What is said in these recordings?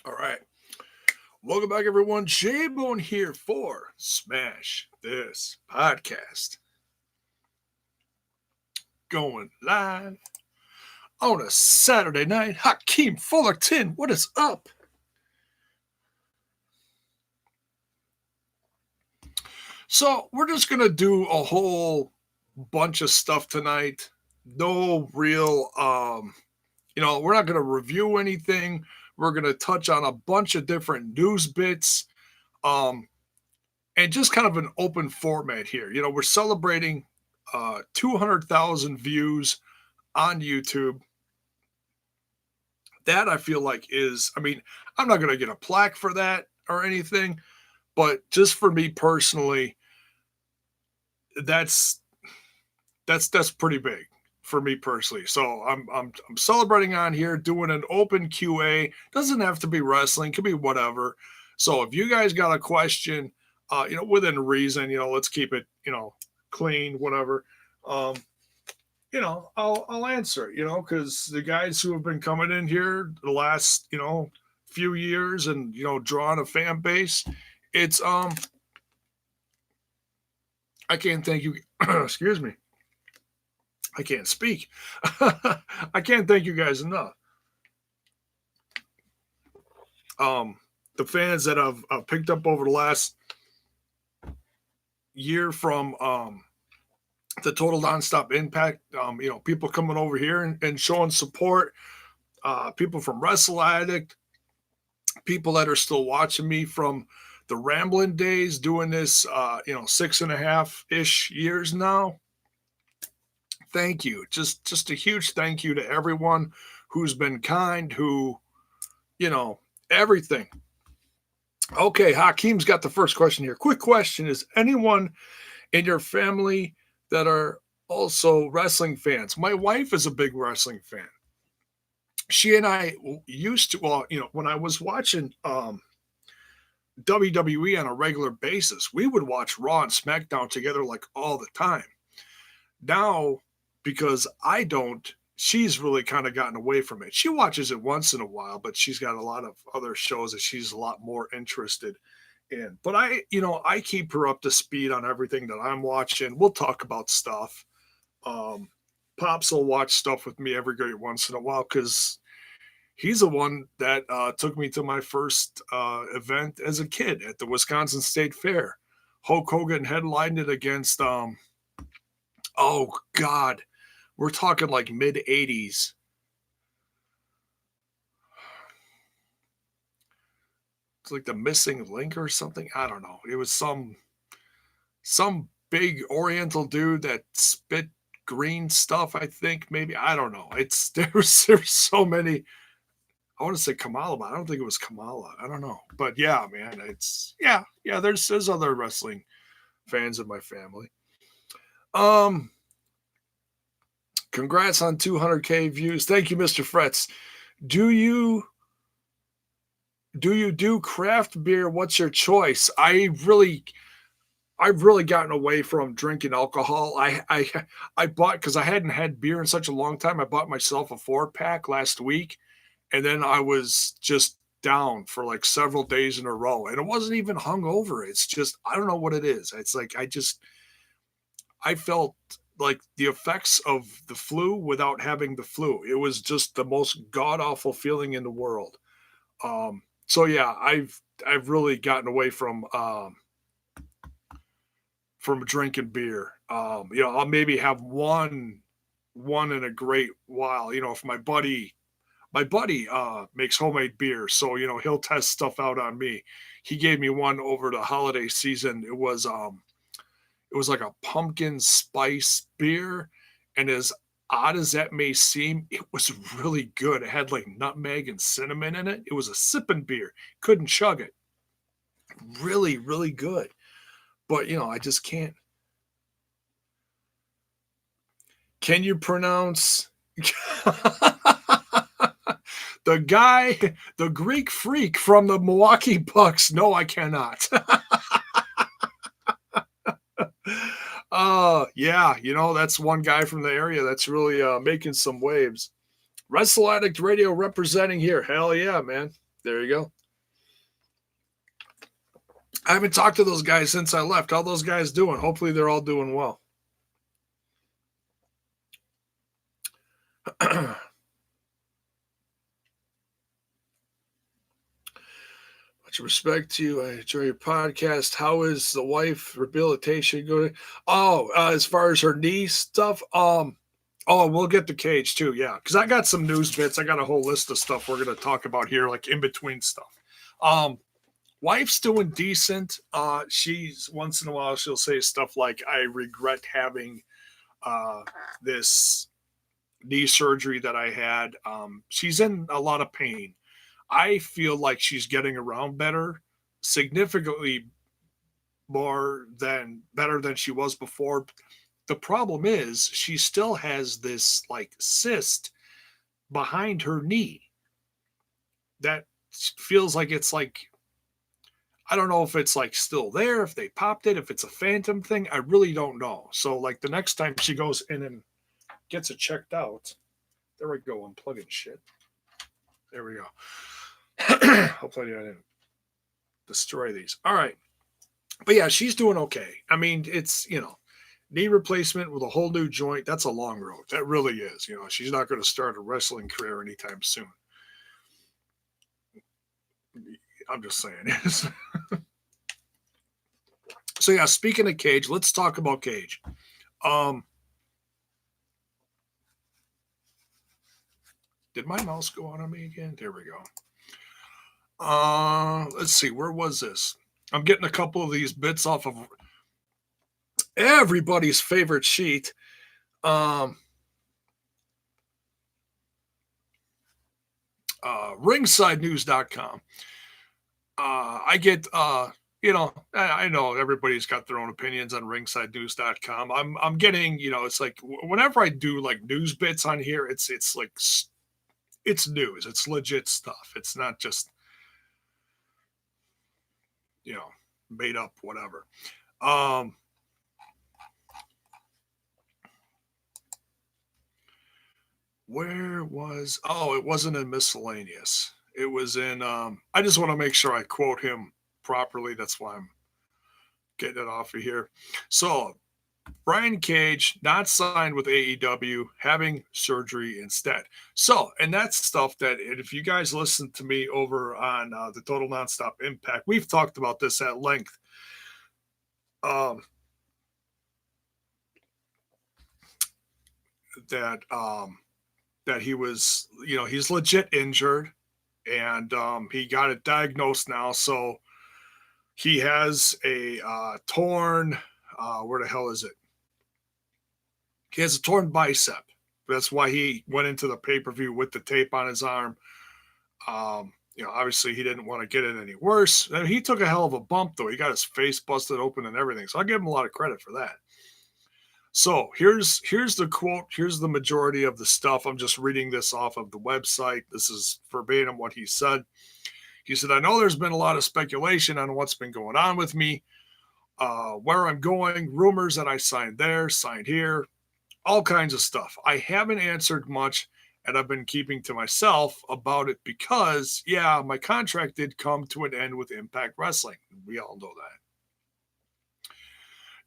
All right. Welcome back, everyone. J Bone here for Smash This Podcast. Going live on a Saturday night. Hakeem Fullerton, what is up? So, we're just going to do a whole bunch of stuff tonight. No real, we're not going to review anything. We're going to touch on a bunch of different news bits. Um, and just kind of an open format here. We're celebrating 200,000 views on YouTube. That I feel like I'm not going to get a plaque for that or anything, but just for me personally, that's that's pretty big for me personally. So I'm celebrating on here, doing an open QA. Doesn't have to be wrestling, could be whatever. So if you guys got a question, within reason, let's keep it, clean, whatever. Um, I'll answer it, because the guys who have been coming in here the last, few years and, drawing a fan base, it's I can't thank you excuse me. I can't speak. I can't thank you guys enough. Um the fans that I've picked up over the last year from the total nonstop impact, people coming over here and showing support, people from Wrestle Addict, people that are still watching me from the Ramblin' days, doing this, 6.5-ish years now. Thank you. Just a huge thank you to everyone who's been kind, who, you know, everything. Okay, Hakeem's got the first question here. Quick question: is anyone in your family that are also wrestling fans? My wife is a big wrestling fan. She and I used to, well, when I was watching WWE on a regular basis, we would watch Raw and SmackDown together like all the time. Now, because I don't, she's really kind of gotten away from it. She watches it once in a while, but she's got a lot of other shows that she's a lot more interested in. But I keep her up to speed on everything that I'm watching. We'll talk about stuff. Um, Pops will watch stuff with me every great once in a while because he's the one that took me to my first event as a kid at the Wisconsin State Fair. Hulk Hogan headlined it against, oh God, we're talking like mid 80s. It's like the missing link or something. I don't know. It was some big Oriental dude that spit green stuff. I think maybe, I don't know. It's there's so many. I want to say Kamala, but I don't think it was Kamala. I don't know, but yeah, man, it's yeah. There's other wrestling fans in my family. Um, Congrats on 200K views. Thank you, Mr. Fretz. Do you do craft beer? What's your choice? I've really gotten away from drinking alcohol. I bought, because I hadn't had beer in such a long time. I bought myself a 4-pack last week, and then I was just down for like several days in a row, and it wasn't even hungover. It's just, I don't know what it is. It's like I felt like the effects of the flu without having the flu. It was just the most god awful feeling in the world. So yeah, I've really gotten away from drinking beer. I'll maybe have one in a great while. If my buddy makes homemade beer, so he'll test stuff out on me. He gave me one over the holiday season. It was like a pumpkin spice beer, and as odd as that may seem, it was really good. It had like nutmeg and cinnamon in it. It was a sipping beer. Couldn't chug it. Really, really good. But I just can't. Can you pronounce the guy, the Greek freak from the Milwaukee Bucks? No, I cannot. Yeah, that's one guy from the area that's really making some waves. Wrestle Addict Radio representing here. Hell yeah, man. There you go. I haven't talked to those guys since I left. How those guys doing? Hopefully they're all doing well. Much respect to you. I enjoy your podcast. How is the wife rehabilitation going? Oh, as far as her knee stuff, oh, we'll get to Cage too, yeah. Because I got some news bits. I got a whole list of stuff we're gonna talk about here, like in between stuff. Wife's doing decent. She's once in a while she'll say stuff like, "I regret having this knee surgery that I had." She's in a lot of pain. I feel like she's getting around better, significantly better than she was before. The problem is she still has this like cyst behind her knee that feels like it's like, I don't know if it's like still there, if they popped it, if it's a phantom thing. I really don't know. So like the next time she goes in and gets it checked out, there we go, unplugging shit. There we go. Hopefully I didn't destroy these. All right. But yeah, she's doing okay. I mean, it's, knee replacement with a whole new joint. That's a long road. That really is. She's not going to start a wrestling career anytime soon. I'm just saying. So yeah, speaking of Cage, let's talk about Cage. Did my mouse go on me again? There we go. Let's see, where was this? I'm getting a couple of these bits off of everybody's favorite sheet. Ringsidenews.com. I get I know everybody's got their own opinions on ringsidenews.com. I'm getting, it's like whenever I do like news bits on here, it's like it's news. It's legit stuff. It's not just made up whatever. Where was it wasn't in miscellaneous. It was in I just want to make sure I quote him properly. That's why I'm getting it off of here. So Brian Cage not signed with AEW, having surgery instead. So, and that's stuff that if you guys listen to me over on the Total Nonstop Impact, we've talked about this at length. That he was, he's legit injured, and he got it diagnosed now. So he has a torn, where the hell is it? He has a torn bicep. That's why he went into the pay-per-view with the tape on his arm. Obviously he didn't want to get it any worse. And he took a hell of a bump, though. He got his face busted open and everything. So I give him a lot of credit for that. So here's the quote. Here's the majority of the stuff. I'm just reading this off of the website. This is verbatim what he said. He said, "I know there's been a lot of speculation on what's been going on with me, where I'm going, rumors that I signed there, signed here, all kinds of stuff. I haven't answered much, and I've been keeping to myself about it because, yeah, my contract did come to an end with Impact Wrestling. We all know that.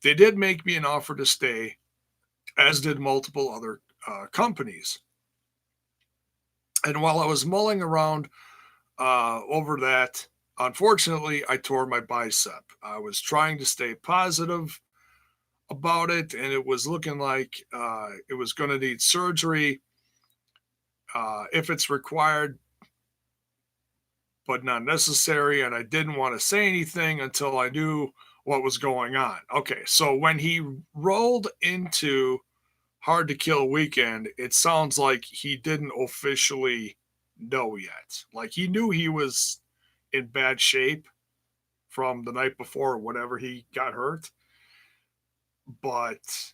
They did make me an offer to stay, as did multiple other companies. And while I was mulling around over that, unfortunately, I tore my bicep. I was trying to stay positive about it, and it was looking like it was going to need surgery if it's required, but not necessary. And I didn't want to say anything until I knew what was going on." Okay, so when he rolled into Hard to Kill weekend, it sounds like he didn't officially know yet. Like he knew he was in bad shape from the night before or whatever he got hurt, but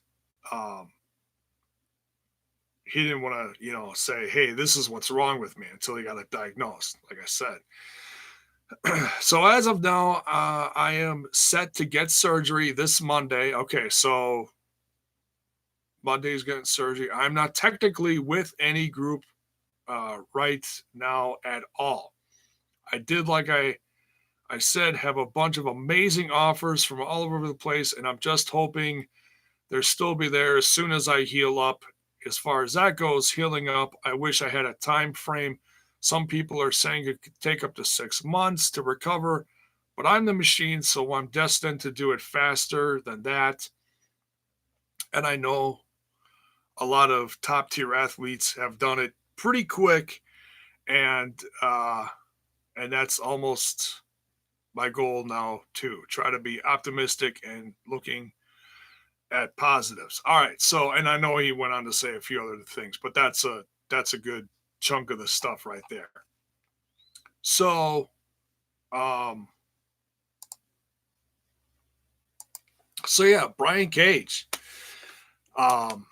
he didn't want to, say, "Hey, this is what's wrong with me," until he got it diagnosed, like I said. So as of now, I am set to get surgery this Monday. Okay, so Monday's getting surgery. I'm not technically with any group right now at all. I did like I said, have a bunch of amazing offers from all over the place, and I'm just hoping they'll still be there as soon as I heal up. As far as that goes, healing up, I wish I had a time frame. Some people are saying it could take up to 6 months to recover, but I'm the machine, so I'm destined to do it faster than that. And I know a lot of top tier athletes have done it pretty quick, and that's almost my goal now too. Try to be optimistic and looking at positives. All right. So, and I know he went on to say a few other things, but that's a good chunk of the stuff right there. So, um, so yeah, Brian Cage. Um,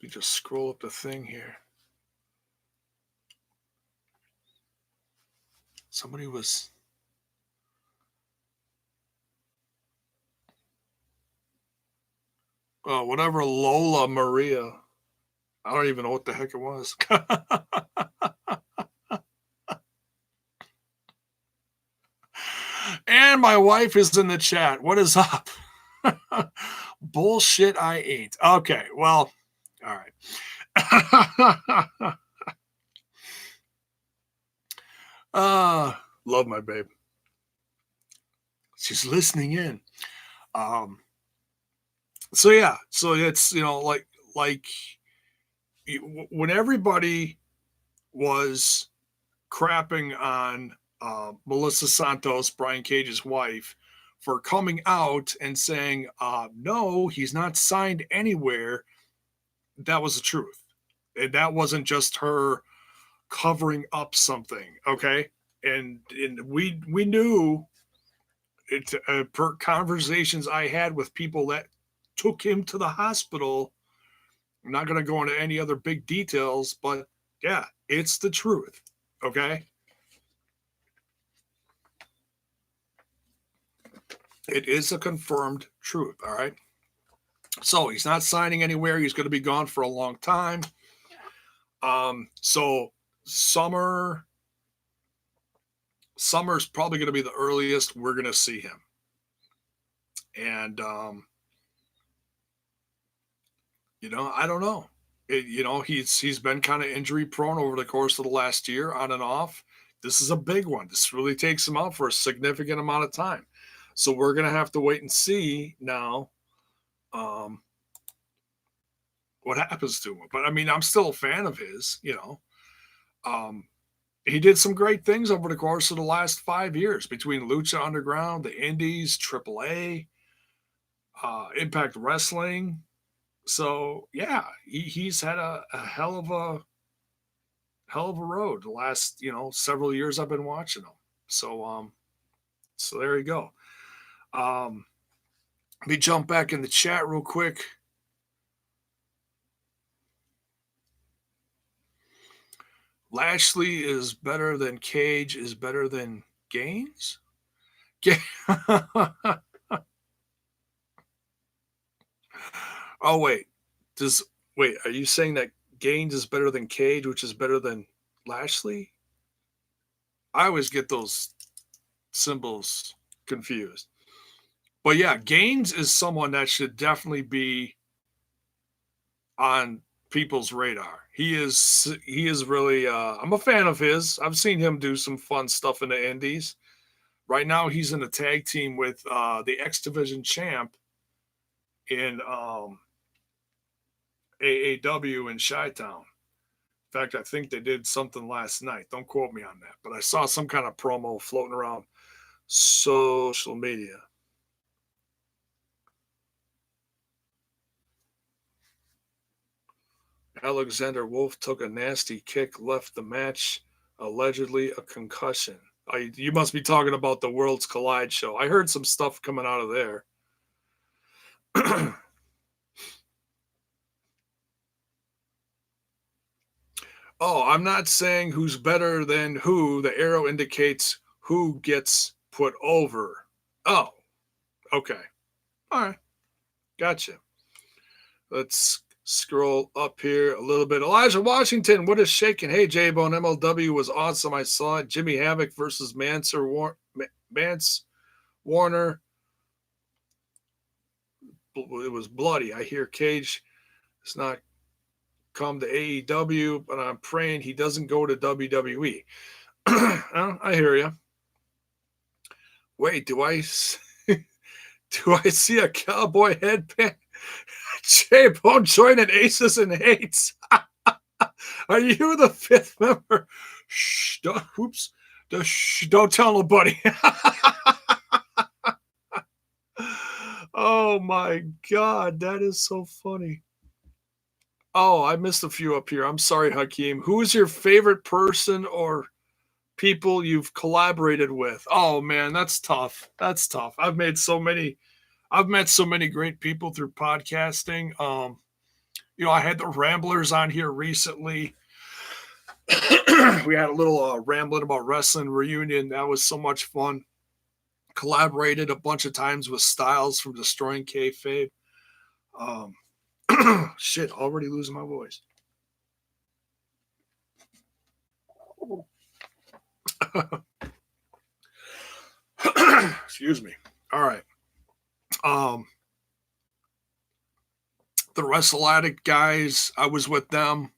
let me just scroll up the thing here. Somebody was. Whatever Lola Maria. I don't even know what the heck it was. And my wife is in the chat. What is up? Bullshit I ate. Okay, well, all right. Love my babe. She's listening in. Um, so yeah, so it's like when everybody was crapping on Melissa Santos, Brian Cage's wife, for coming out and saying, no, he's not signed anywhere. That was the truth. And that wasn't just her covering up something. Okay. And we knew it per conversations I had with people that took him to the hospital. I'm not going to go into any other big details, but yeah, it's the truth. Okay. It is a confirmed truth. All right. So he's not signing anywhere. He's going to be gone for a long time. So summer's probably going to be the earliest we're going to see him. And I don't know. He's been kind of injury prone over the course of the last year, on and off. This is a big one. This really takes him out for a significant amount of time. So we're going to have to wait and see now what happens to him. But I mean, I'm still a fan of his, he did some great things over the course of the last 5 years between Lucha Underground, the Indies, AAA, Impact Wrestling. So yeah, he's had a hell of a road the last several years I've been watching him. So there you go. Let me jump back in the chat real quick. Lashley is better than Cage is better than Gaines? Oh, wait. Are you saying that Gaines is better than Cage, which is better than Lashley? I always get those symbols confused. But yeah, Gaines is someone that should definitely be on people's radar. He is really I'm a fan of his. I've seen him do some fun stuff in the indies. Right now he's in a tag team with the X Division champ in AAW in Chi-Town. In fact, I think they did something last night. Don't quote me on that, but I saw some kind of promo floating around social media. Alexander Wolf took a nasty kick, left the match, allegedly a concussion. You must be talking about the Worlds Collide show. I heard some stuff coming out of there. Oh, I'm not saying who's better than who. The arrow indicates who gets put over. Oh, okay. All right. Gotcha. Let's scroll up here a little bit. Elijah Washington, what is shaking? Hey, J-Bone, MLW was awesome. I saw it. Jimmy Havoc versus Mance Warner. It was bloody. I hear Cage has not come to AEW, but I'm praying he doesn't go to WWE. Well, I hear you. Wait, do I do I see a cowboy headband? J-Bone joining Aces and Hates. Are you the fifth member? Shh, don't, oops. Shh, don't tell nobody. Oh my God, that is so funny. Oh, I missed a few up here. I'm sorry, Hakeem. Who is your favorite person or people you've collaborated with? Oh man, that's tough. That's tough. I've met so many great people through podcasting. I had the Ramblers on here recently. We had a little rambling about wrestling reunion. That was so much fun. Collaborated a bunch of times with Styles from Destroying Kayfabe. Shit, already losing my voice. Excuse me. All right. The Wrestle Addict guys, I was with them,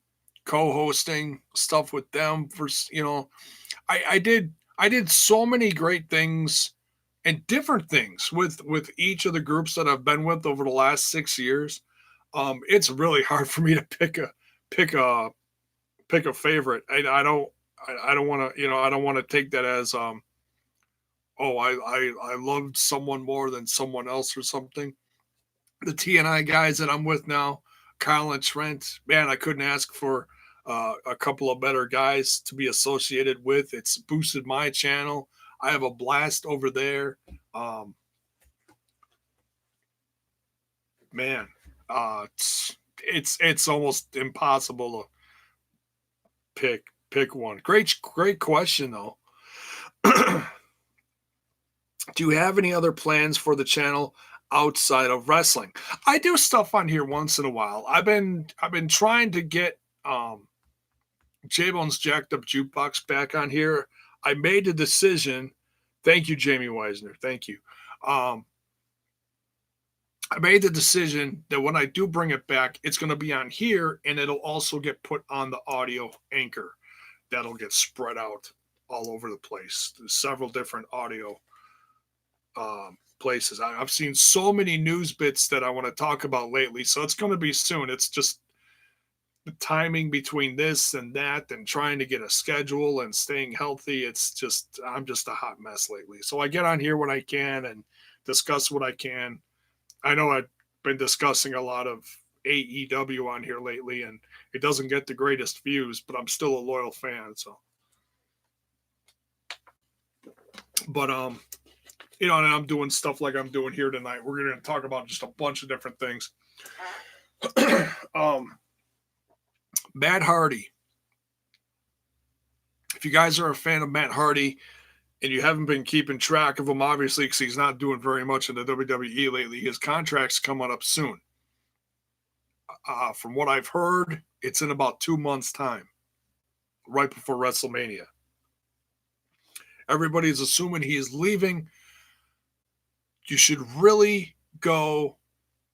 co-hosting stuff with them for I did so many great things and different things with each of the groups that I've been with over the last 6 years. It's really hard for me to pick a favorite. I don't want to I don't want to take that as I loved someone more than someone else or something. The TNI guys that I'm with now, Kyle and Trent, man, I couldn't ask for a couple of better guys to be associated with. It's boosted my channel. I have a blast over there. Man, it's almost impossible to pick one. Great question though. Do you have any other plans for the channel outside of wrestling? I do stuff on here once in a while. I've been trying to get J-Bone's Jacked Up Jukebox back on here. I made a decision. Thank you, Jamie Weisner. Thank you. I made the decision that when I do bring it back, it's going to be on here and it'll also get put on the audio anchor. That'll get spread out all over the place. There's several different audio places. I've seen so many news bits that I want to talk about lately, so it's going to be soon. It's just the timing between this and that and trying to get a schedule and staying healthy. I'm just a hot mess lately. So I get on here when I can and discuss what I can. I know I've been discussing a lot of AEW on here lately, and it doesn't get the greatest views, but I'm still a loyal fan. So, but and I'm doing stuff like I'm doing here tonight. We're going to talk about just a bunch of different things. Matt Hardy. If you guys are a fan of Matt Hardy and you haven't been keeping track of him, obviously, because he's not doing very much in the WWE lately, his contract's coming up soon. From what I've heard, it's in about 2 months' time, right before WrestleMania. Everybody's assuming he is leaving. You should really go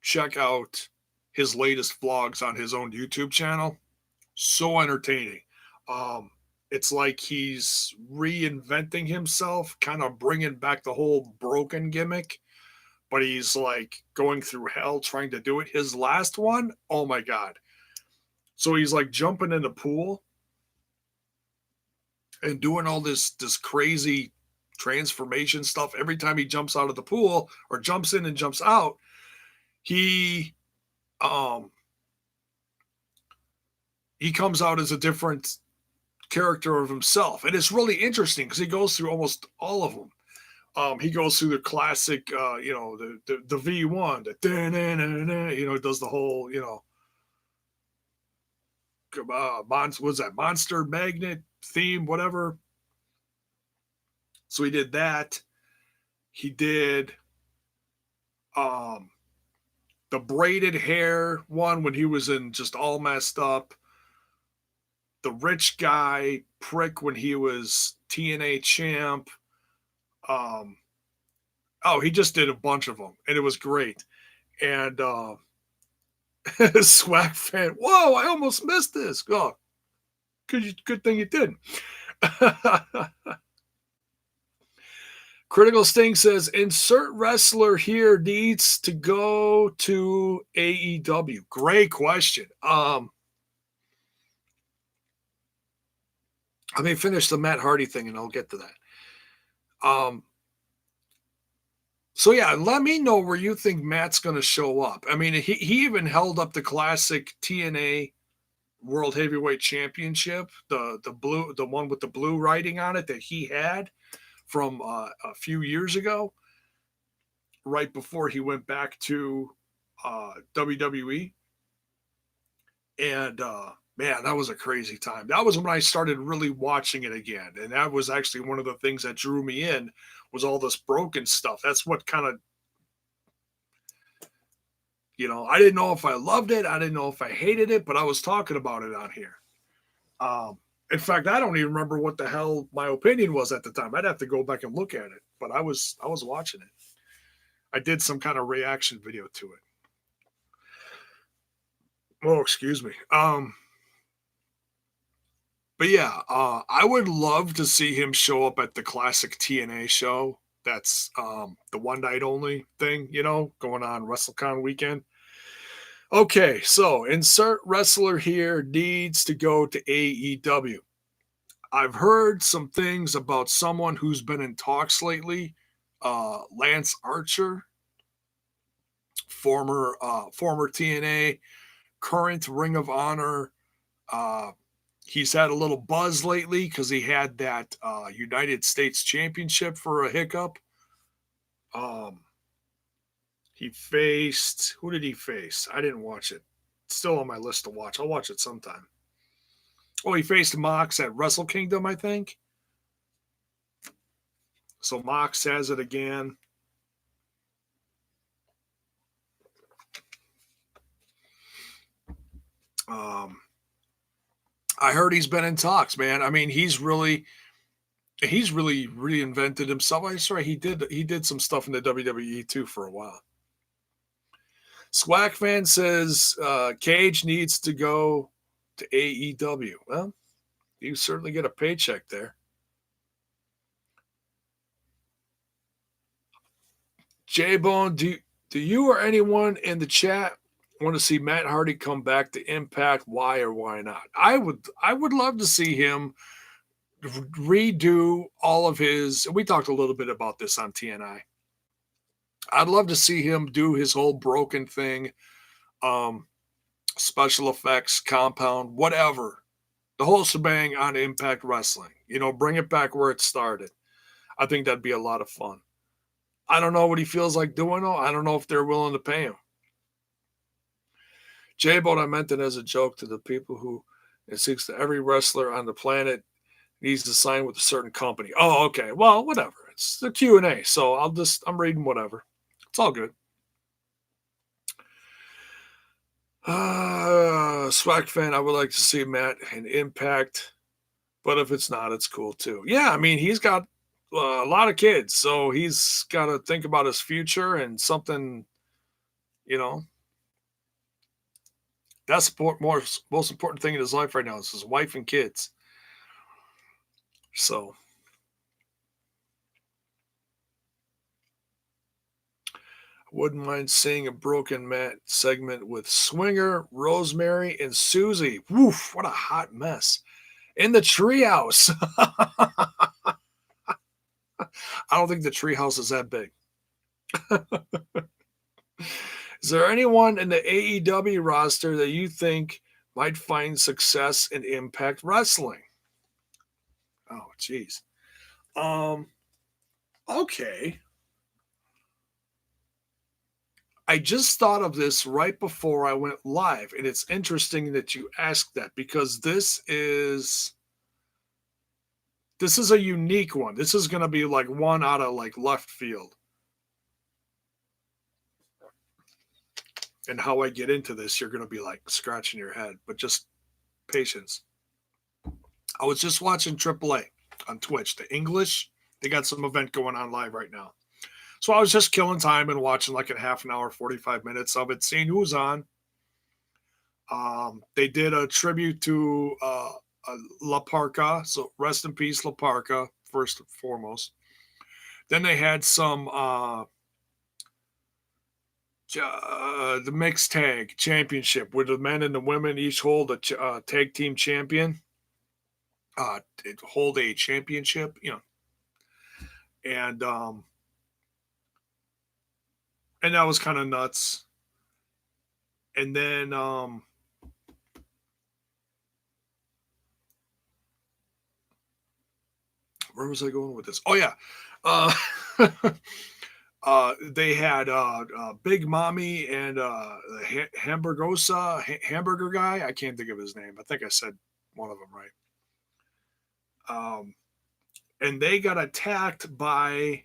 check out his latest vlogs on his own YouTube channel. So entertaining. It's like he's reinventing himself, kind of bringing back the whole broken gimmick, but he's like going through hell trying to do it. His last one, oh my God. So he's like jumping in the pool and doing all this crazy transformation stuff. Every time he jumps out of the pool or jumps in and jumps out, he comes out as a different character of himself. And it's really interesting because he goes through almost all of them. He goes through the classic, the V1, the does the whole, was that Monster Magnet theme, whatever. So he did that. He did the braided hair one when he was in just all messed up, the rich guy prick when he was TNA champ. Um, oh, he just did a bunch of them, and it was great. And Swag fan, whoa! I almost missed this. Oh, good thing you didn't. Critical Sting says, insert wrestler here needs to go to AEW. Great question. Let me finish the Matt Hardy thing and I'll get to that. So yeah, let me know where you think Matt's going to show up. I mean, he even held up the classic TNA World Heavyweight Championship, the one with the blue writing on it that he had from a few years ago, right before he went back to WWE. And man, that was a crazy time. That was when I started really watching it again. And that was actually one of the things that drew me in was all this broken stuff. That's what kind of, I didn't know if I loved it. I didn't know if I hated it, but I was talking about it on here. In fact, I don't even remember what the hell my opinion was at the time. I'd have to go back and look at it, but I was watching it. I did some kind of reaction video to it. Oh, excuse me. But yeah, I would love to see him show up at the classic TNA show. That's the one night only thing, going on WrestleCon weekend. Okay, so insert wrestler here needs to go to AEW. I've heard some things about someone who's been in talks lately. Lance Archer, former TNA, current Ring of Honor. He's had a little buzz lately because he had that United States Championship for a hiccup. He faced, who did he face? I didn't watch it. It's still on my list to watch. I'll watch it sometime. Oh, he faced Mox at Wrestle Kingdom, I think. So Mox has it again. I heard he's been in talks, man. I mean, he's really reinvented himself. I sorry, he did some stuff in the WWE too for a while. Swag fan says Cage needs to go to AEW. Well, you certainly get a paycheck there. J-Bone, do you or anyone in the chat want to see Matt Hardy come back to Impact? Why or why not? I would love to see him redo all of his. We talked a little bit about this on TNI. I'd love to see him do his whole broken thing, special effects, compound, whatever, the whole shebang on Impact Wrestling. Bring it back where it started. I think that'd be a lot of fun. I don't know what he feels like doing, though. I don't know if they're willing to pay him. J-Bone, I meant it as a joke to the people who it seems that every wrestler on the planet needs to sign with a certain company. Oh, okay. Well, whatever. It's the Q&A, so I'm reading whatever. It's all good. Swag fan, I would like to see Matt in Impact, but if it's not, it's cool too. Yeah, I mean, he's got a lot of kids, so he's got to think about his future and something, that's the most important thing in his life right now is his wife and kids. So wouldn't mind seeing a Broken Matt segment with Swinger, Rosemary, and Susie. Woof, what a hot mess. In the treehouse. I don't think the treehouse is that big. Is there anyone in the AEW roster that you think might find success in Impact Wrestling? Oh, geez. Okay. I just thought of this right before I went live, and it's interesting that you asked that because this is a unique one. This is going to be like one out of like left field. and how I get into this, you're going to be like scratching your head, but just patience. I was just watching AAA on Twitch, the English. They got some event going on live right now. So I was just killing time and watching like a half an hour, 45 minutes of it, seeing who's on. They did a tribute to La Parca. So rest in peace, La Parca, first and foremost. Then they had some the mixed tag championship where the men and the women each hold a tag team champion. Hold a championship, and that was kind of nuts. And then where was I going with this? Oh yeah, uh, they had Big Mommy and hamburger guy. I can't think of his name. I think I said one of them right. And they got attacked by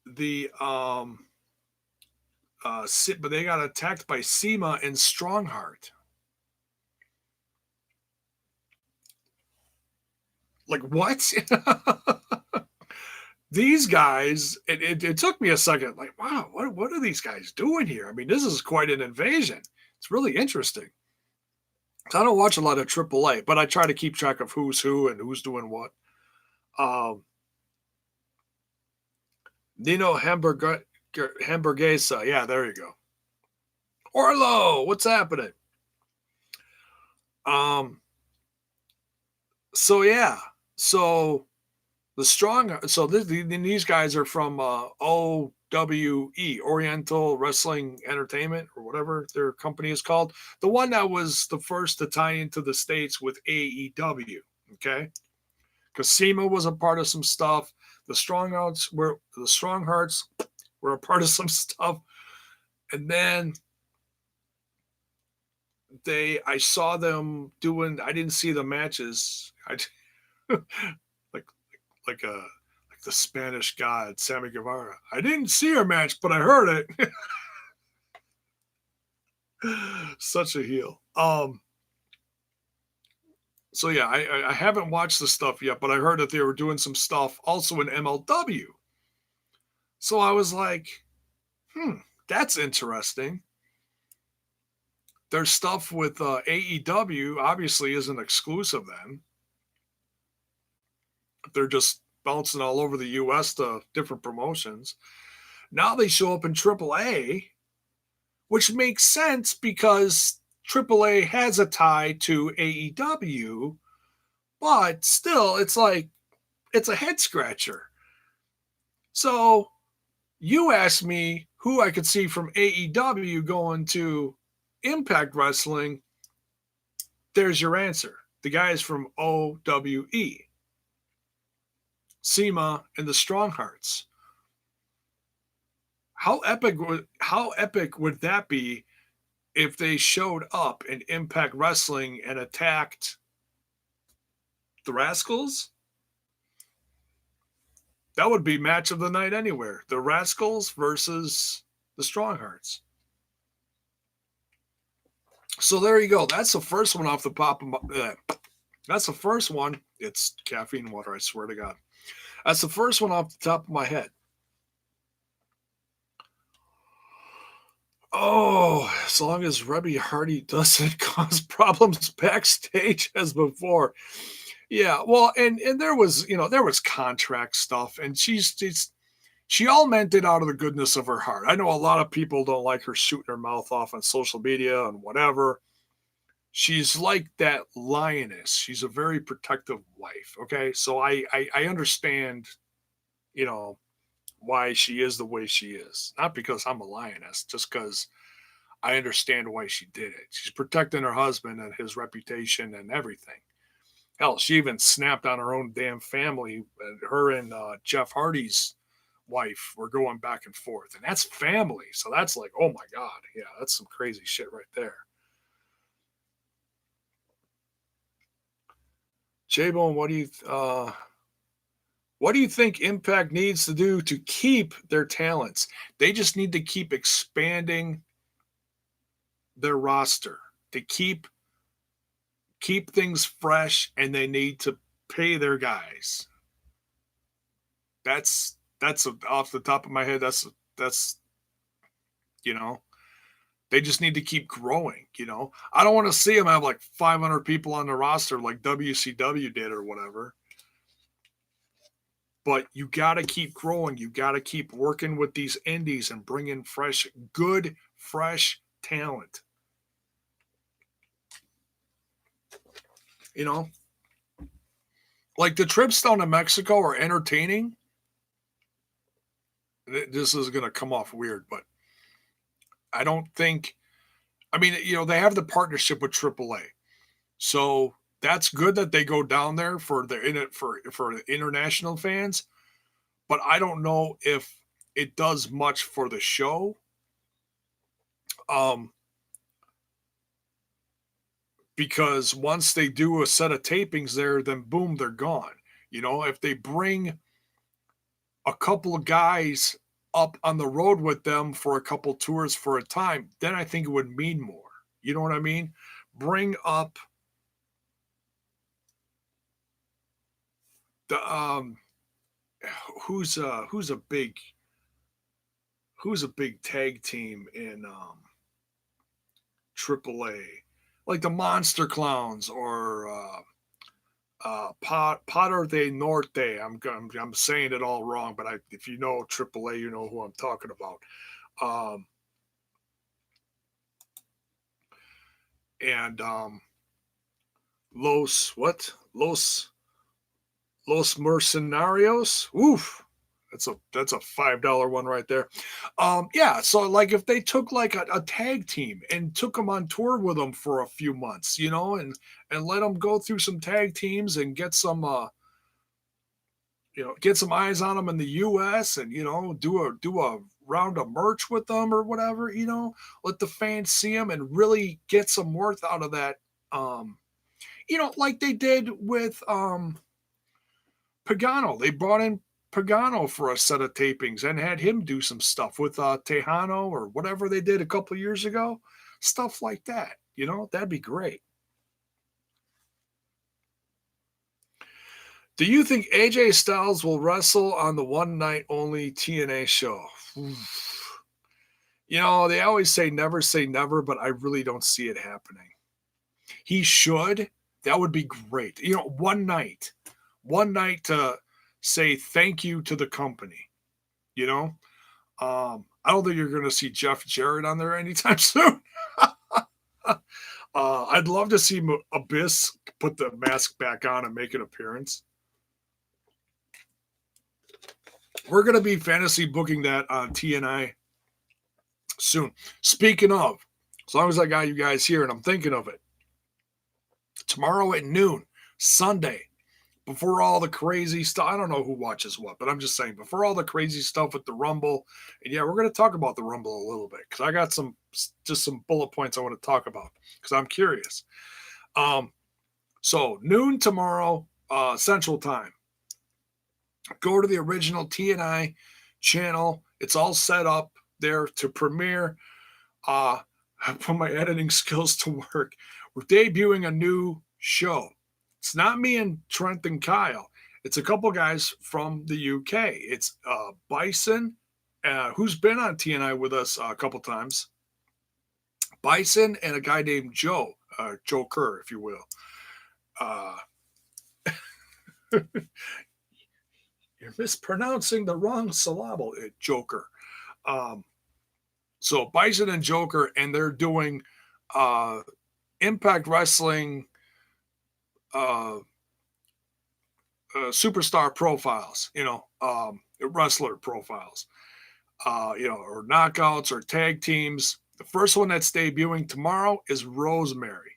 the but they got attacked by Sema and Strongheart. Like what? These guys, it took me a second. Like, wow, what are these guys doing here? I mean, this is quite an invasion. It's really interesting. I don't watch a lot of AAA, but I try to keep track of who's who and who's doing what. Nino Hamburguesa. Yeah, there you go. Orlo, what's happening? So yeah, so these guys are from OWE, Oriental Wrestling Entertainment, or whatever their company is called. The one that was the first to tie into the States with AEW. Okay, because SEMA was a part of some stuff. The Stronghearts were a part of some stuff, and then I saw them doing. I didn't see the matches. like like the Spanish god Sammy Guevara. I didn't see her match, but I heard it. Such a heel. So yeah, I haven't watched the stuff yet, but I heard that they were doing some stuff also in MLW. So I was like, that's interesting. Their stuff with AEW obviously isn't exclusive then. They're just bouncing all over the US to different promotions. Now they show up in AAA, which makes sense because AAA has a tie to AEW, but still, it's like, it's a head scratcher. So you asked me who I could see from AEW going to Impact Wrestling. There's your answer. The guys from OWE, SEMA, and the Stronghearts. How epic would that be if they showed up in Impact Wrestling and attacked the Rascals? That would be match of the night anywhere. The Rascals versus the Stronghearts. So there you go. That's the first one off the pop of my. That's the first one. It's caffeine water, I swear to God. That's the first one off the top of my head. Oh, as long as Rebby Hardy doesn't cause problems backstage as before. Yeah, well, and there was, there was contract stuff, and she all meant it out of the goodness of her heart. I know a lot of people don't like her shooting her mouth off on social media and whatever. She's like that lioness. She's a very protective wife. Okay, so I understand, why she is the way she is. Not because I'm a lioness, just because I understand why she did it. She's protecting her husband and his reputation and everything. Hell, she even snapped on her own damn family. Her and Jeff Hardy's wife were going back and forth, and that's family. So that's like, oh my God, yeah, that's some crazy shit right there. J-Bone, what What do you think Impact needs to do to keep their talents? They just need to keep expanding their roster to keep things fresh, and they need to pay their guys. That's off the top of my head. That's you know they just need to keep growing. I don't want to see them have like 500 people on the roster like WCW did or whatever. But you got to keep growing. You got to keep working with these indies and bring in good, fresh talent. Like the trips down to Mexico are entertaining. This is going to come off weird, but I don't think. I mean, they have the partnership with AAA, so that's good that they go down there for the international fans. But I don't know if it does much for the show. Because once they do a set of tapings there, then boom, they're gone. If they bring a couple of guys up on the road with them for a couple tours for a time, then I think it would mean more. You know what I mean? Bring up the who's a big tag team in AAA, like the Monster Clowns or Potter de Norte. I'm saying it all wrong, but if you know AAA, you know who I'm talking about. And Los Mercenarios. Oof. That's a $5 one right there. Yeah, so like if they took like a tag team and took them on tour with them for a few months, and let them go through some tag teams and get some eyes on them in the US, and do a round of merch with them or whatever, let the fans see them and really get some worth out of that, like they did with Pagano. They brought in Pagano for a set of tapings and had him do some stuff with Tejano or whatever they did a couple years ago. Stuff like that, that'd be great. Do you think AJ Styles will wrestle on the one night only TNA show? They always say never, but I really don't see it happening. He should. That would be great. One night to say thank you to the company. I don't think you're going to see Jeff Jarrett on there anytime soon. I'd love to see Abyss put the mask back on and make an appearance. We're going to be fantasy booking that on TNI soon. Speaking of, as long as I got you guys here and I'm thinking of it, tomorrow at noon, Sunday, before all the crazy stuff, I don't know who watches what, but I'm just saying, before all the crazy stuff with the Rumble, and yeah, we're going to talk about the Rumble a little bit, because I got some bullet points I want to talk about, because I'm curious. So noon tomorrow, Central Time. Go to the original TNI channel. It's all set up there to premiere. I put my editing skills to work. We're debuting a new show. It's not me and Trent and Kyle. It's a couple guys from the UK. It's Bison, who's been on TNI with us a couple times. Bison and a guy named Joe, Joe Kerr, if you will. You're mispronouncing the wrong syllable, Joker. So Bison and Joker, and they're doing Impact Wrestling superstar profiles, wrestler profiles, or knockouts or tag teams. The first one that's debuting tomorrow is Rosemary.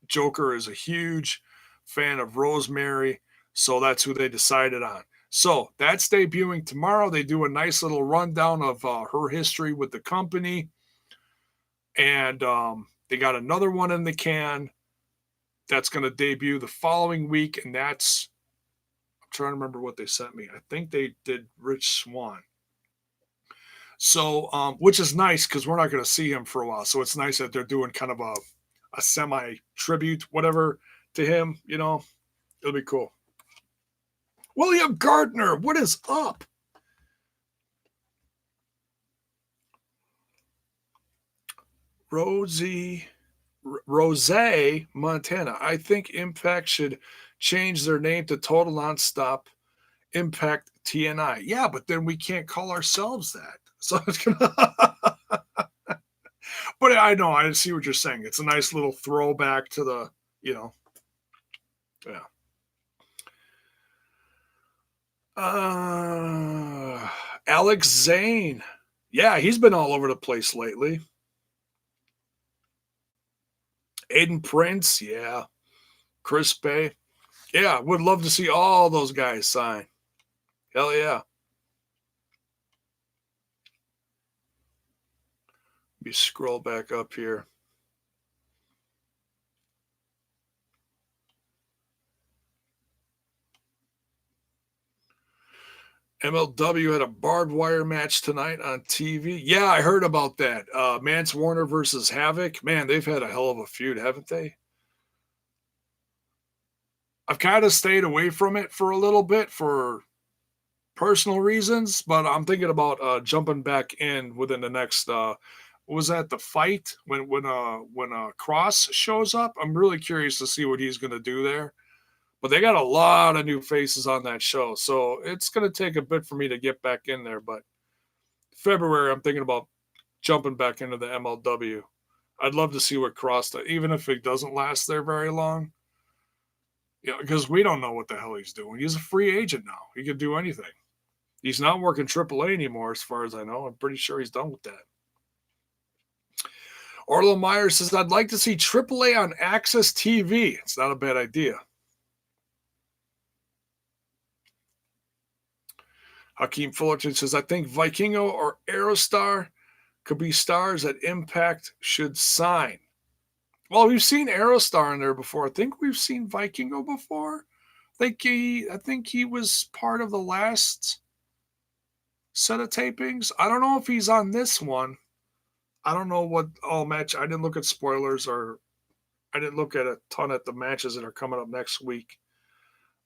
Joker is a huge fan of Rosemary, so that's who they decided on. So that's debuting tomorrow. They do a nice little rundown of her history with the company. And they got another one in the can that's going to debut the following week. And that's, I'm trying to remember what they sent me. I think they did Rich Swann. So, which is nice because we're not going to see him for a while. So it's nice that they're doing kind of a semi tribute, whatever, to him. You know, it'll be cool. William Gardner, what is up? Rose Montana. I think Impact should change their name to Total Nonstop Impact TNI. Yeah, but then we can't call ourselves that. So it's gonna. But I know, I see what you're saying. It's a nice little throwback to the, yeah. Alex Zane. Yeah, he's been all over the place lately. Aiden Prince, yeah. Chris Bay. Yeah, would love to see all those guys sign. Hell yeah. Let me scroll back up here. MLW had a barbed wire match tonight on TV. Yeah, I heard about that. Mance Warner versus Havoc. Man, they've had a hell of a feud, haven't they? I've kind of stayed away from it for a little bit for personal reasons, but I'm thinking about jumping back in within the next. What was that, the fight when Cross shows up? I'm really curious to see what he's going to do there. But they got a lot of new faces on that show, so it's going to take a bit for me to get back in there. But February, I'm thinking about jumping back into the MLW. I'd love to see what Cross does, even if it doesn't last there very long. Yeah, because we don't know what the hell he's doing. He's a free agent now. He can do anything. He's not working AAA anymore, as far as I know. I'm pretty sure he's done with that. Orlo Myers says, I'd like to see AAA on Access TV. It's not a bad idea. Hakeem Fullerton says, I think Vikingo or Aerostar could be stars that Impact should sign. Well, we've seen Aerostar in there before. I think we've seen Vikingo before. I think he was part of the last set of tapings. I don't know if he's on this one. I don't know what all match. I didn't look at spoilers, or I didn't look at a ton at the matches that are coming up next week.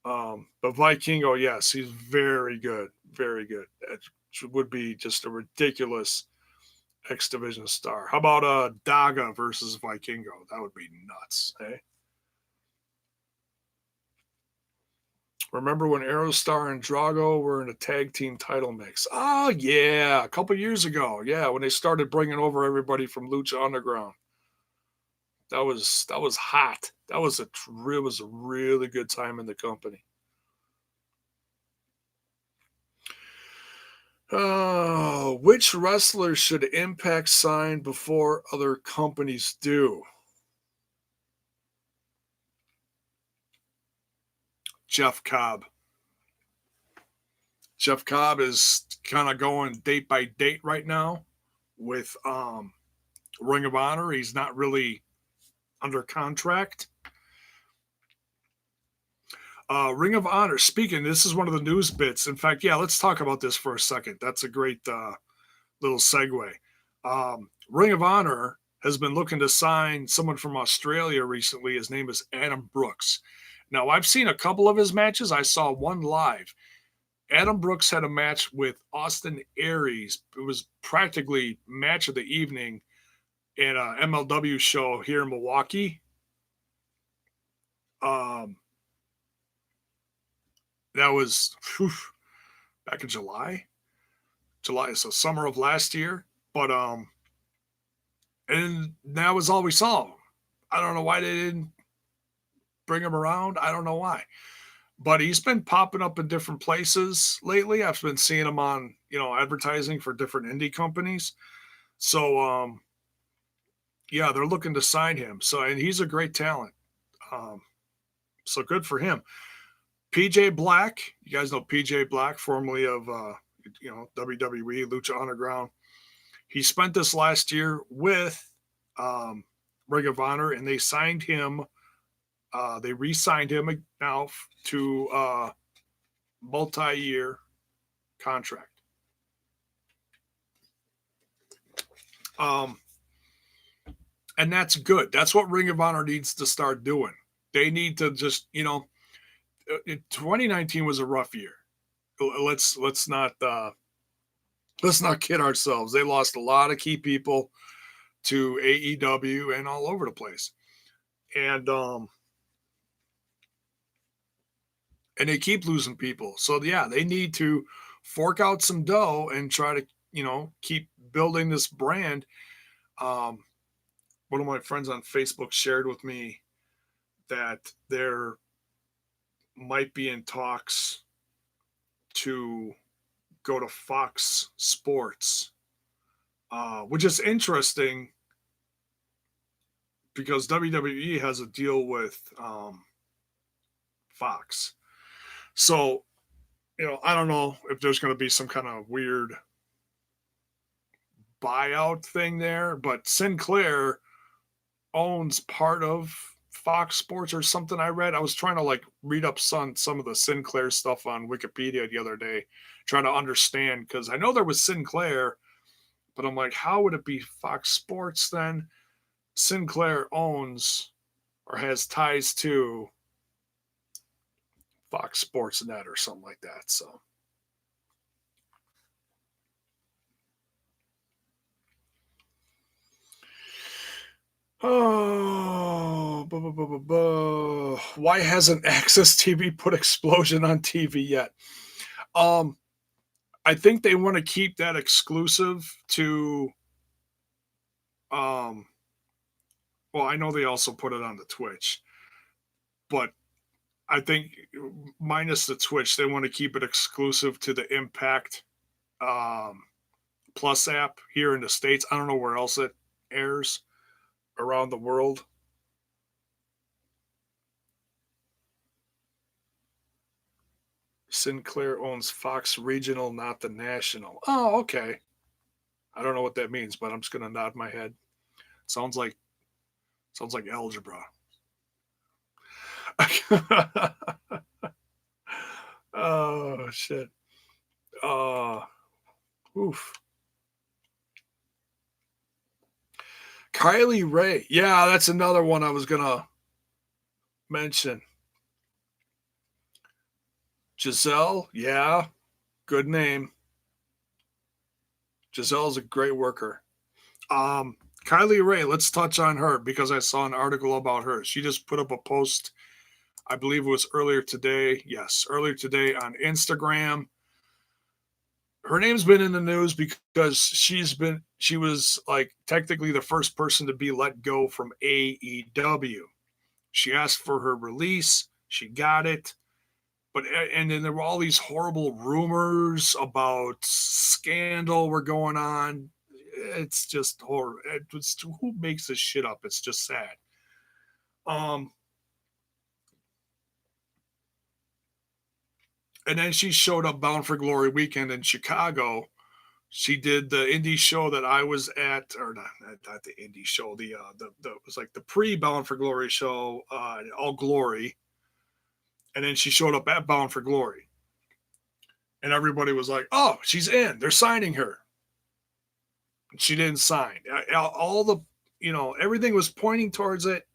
But Vikingo, yes, he's very good. Very good. It would be just a ridiculous X Division star. How about Daga versus Vikingo? That would be nuts, eh? Remember when Aerostar and Drago were in a tag team title mix? Oh, yeah, a couple years ago. Yeah, when they started bringing over everybody from Lucha Underground. That was hot. That was a really good time in the company. Oh, which wrestlers should Impact sign before other companies do? Jeff Cobb. Jeff Cobb is kind of going date by date right now with Ring of Honor. He's not really under contract. Ring of Honor. Speaking, this is one of the news bits. In fact, yeah, let's talk about this for a second. That's a great little segue. Ring of Honor has been looking to sign someone from Australia recently. His name is Adam Brooks. Now, I've seen a couple of his matches. I saw one live. Adam Brooks had a match with Austin Aries. It was practically match of the evening in a MLW show here in Milwaukee. That was back in July, so summer of last year. But and that was all we saw. I don't know why they didn't bring him around. I don't know why. But he's been popping up in different places lately. I've been seeing him on, advertising for different indie companies. So, yeah, they're looking to sign him. So, and he's a great talent. So good for him. PJ Black, you guys know PJ Black, formerly of, WWE, Lucha Underground. He spent this last year with Ring of Honor, and they signed him. They re-signed him now to multi-year contract. Um, and that's good. That's what Ring of Honor needs to start doing. They need to just, 2019 was a rough year. Let's not kid ourselves. They lost a lot of key people to AEW and all over the place, and they keep losing people. So yeah, they need to fork out some dough and try to keep building this brand. One of my friends on Facebook shared with me that there might be in talks to go to Fox Sports, which is interesting because WWE has a deal with Fox. So, I don't know if there's going to be some kind of weird buyout thing there, but Sinclair owns part of Fox Sports or something. I read. I was trying to read up some of the Sinclair stuff on Wikipedia the other day, trying to understand, because I know there was Sinclair, but I'm like, how would it be Fox Sports then? Sinclair owns or has ties to Fox Sports Net or something like that. So. Oh, why hasn't Access TV put Explosion on TV yet? I think they want to keep that exclusive to. Well, I know they also put it on the Twitch, but I think minus the Twitch, they want to keep it exclusive to the Impact Plus app here in the States. I don't know where else it airs around the world. Sinclair owns Fox Regional, not the national. Oh, okay. I don't know what that means, but I'm just gonna nod my head. Sounds like algebra. Oh shit. Oof. Kylie Rae. Yeah, that's another one I was gonna mention. Giselle. Yeah, good name. Giselle's a great worker. Kylie Rae, let's touch on her because I saw an article about her. She just put up a post, I believe it was earlier today. Yes, earlier today on Instagram. Her name's been in the news because she was technically the first person to be let go from AEW. She asked for her release, she got it. And then there were all these horrible rumors about scandal were going on. It's just horror. Who makes this shit up? It's just sad. And then she showed up Bound for Glory weekend in Chicago. She did the indie show that I was at, or not the indie show. The it was like the pre Bound for Glory show, All Glory. And then she showed up at Bound for Glory, and everybody was like, "Oh, she's in. They're signing her." She didn't sign. All the everything was pointing towards it,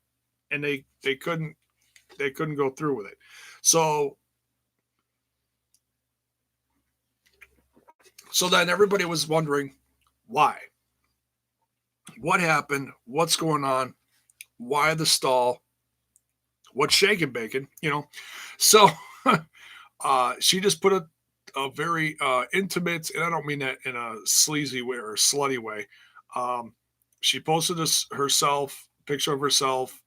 and they couldn't go through with it. So then everybody was wondering why. What happened? What's going on? Why the stall? What's shaking bacon? So she just put a very intimate, and I don't mean that in a sleazy way or slutty way. She posted herself, picture of herself,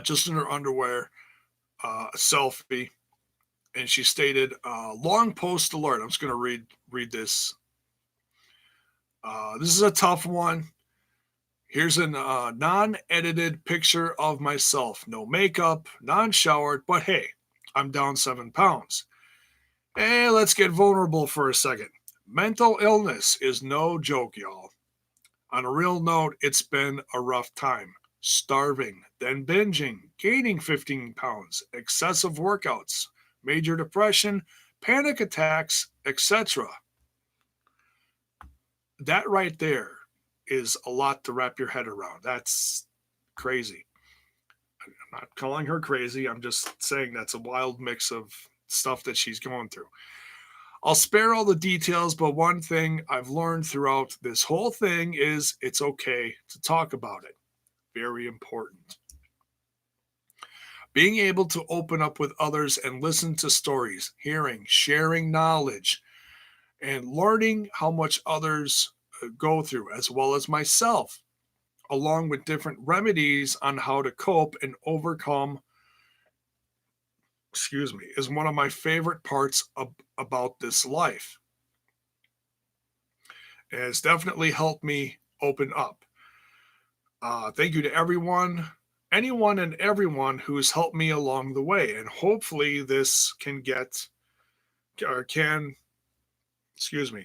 just in her underwear, a selfie, and she stated, "Long post alert." I'm just going to read this. This is a tough one. Here's a non-edited picture of myself. No makeup, non-showered, but hey, I'm down 7 pounds. Hey, let's get vulnerable for a second. Mental illness is no joke, y'all. On a real note, it's been a rough time. starving, then binging, gaining 15 pounds, excessive workouts, major depression, panic attacks, etc. That right there is a lot to wrap your head around. That's crazy. I'm not calling her crazy. I'm just saying that's a wild mix of stuff that she's going through. I'll spare all the details, but one thing I've learned throughout this whole thing is it's okay to talk about it. Very important. Being able to open up with others and listen to stories, hearing, sharing knowledge, and learning how much others go through, as well as myself, along with different remedies on how to cope and overcome, is one of my favorite parts about this life. And it's definitely helped me open up. Thank you to anyone and everyone who's helped me along the way. And hopefully this can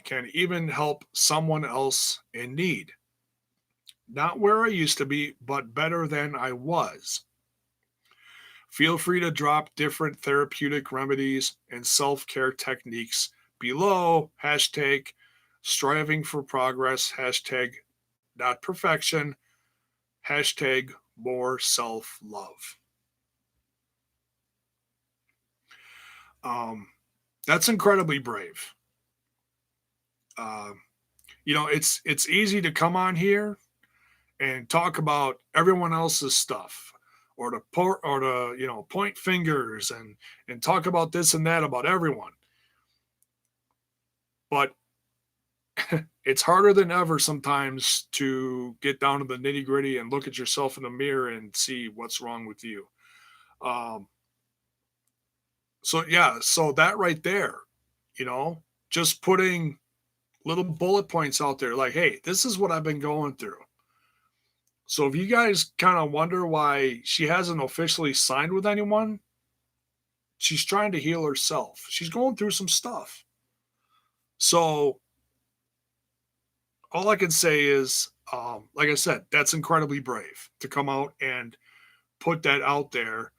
can even help someone else in need. Not where I used to be, but better than I was. Feel free to drop different therapeutic remedies and self-care techniques below. Hashtag striving for progress. Hashtag not perfection. Hashtag more self-love. That's incredibly brave. It's easy to come on here and talk about everyone else's stuff, or to point fingers and talk about this and that about everyone. But it's harder than ever sometimes to get down to the nitty gritty and look at yourself in the mirror and see what's wrong with you. So that right there, just putting little bullet points out there like, hey, this is what I've been going through. So if you guys kind of wonder why she hasn't officially signed with anyone, she's trying to heal herself. She's going through some stuff. So all I can say is, like I said, that's incredibly brave to come out and put that out there,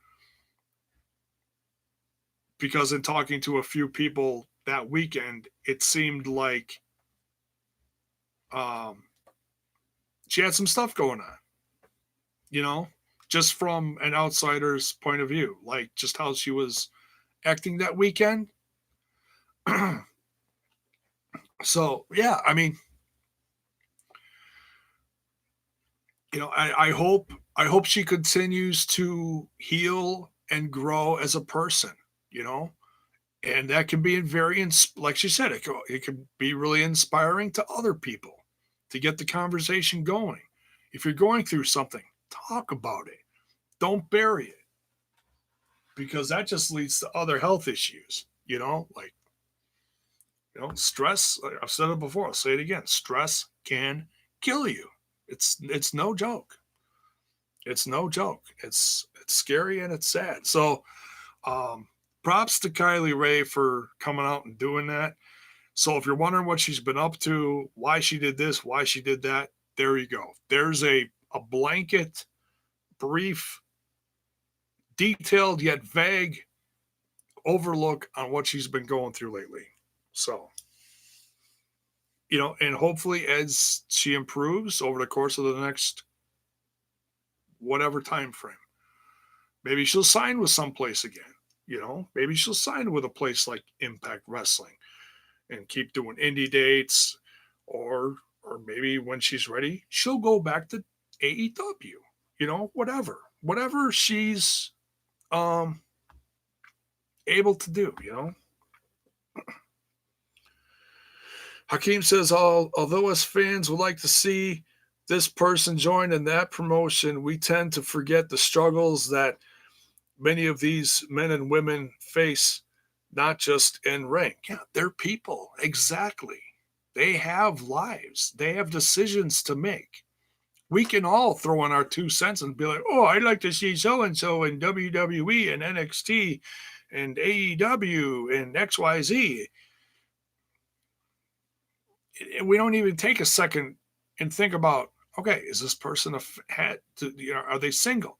because in talking to a few people that weekend, it seemed like she had some stuff going on, just from an outsider's point of view, like just how she was acting that weekend. So, yeah, I mean, I hope she continues to heal and grow as a person, and that can be like she said, it can be really inspiring to other people to get the conversation going. If you're going through something, talk about it. Don't bury it, because that just leads to other health issues, stress. I've said it before, I'll say it again. Stress can kill you. It's no joke. It's no joke. It's scary and it's sad. So, props to Kylie Rae for coming out and doing that. So if you're wondering what she's been up to, why she did this, why she did that, there you go. There's a blanket, brief, detailed yet vague overlook on what she's been going through lately. So, and hopefully as she improves over the course of the next whatever time frame, maybe she'll sign with someplace again. Maybe she'll sign with a place like Impact Wrestling and keep doing indie dates, or maybe when she's ready, she'll go back to AEW. Whatever she's able to do. Hakeem says, although us fans would like to see this person join in that promotion, we tend to forget the struggles that many of these men and women face, not just in ring. Yeah, they're people. Exactly. They have lives. They have decisions to make. We can all throw in our 2 cents and be like, oh, I'd like to see so-and-so in WWE and NXT and AEW and XYZ. And we don't even take a second and think about, Okay, is this person are they single?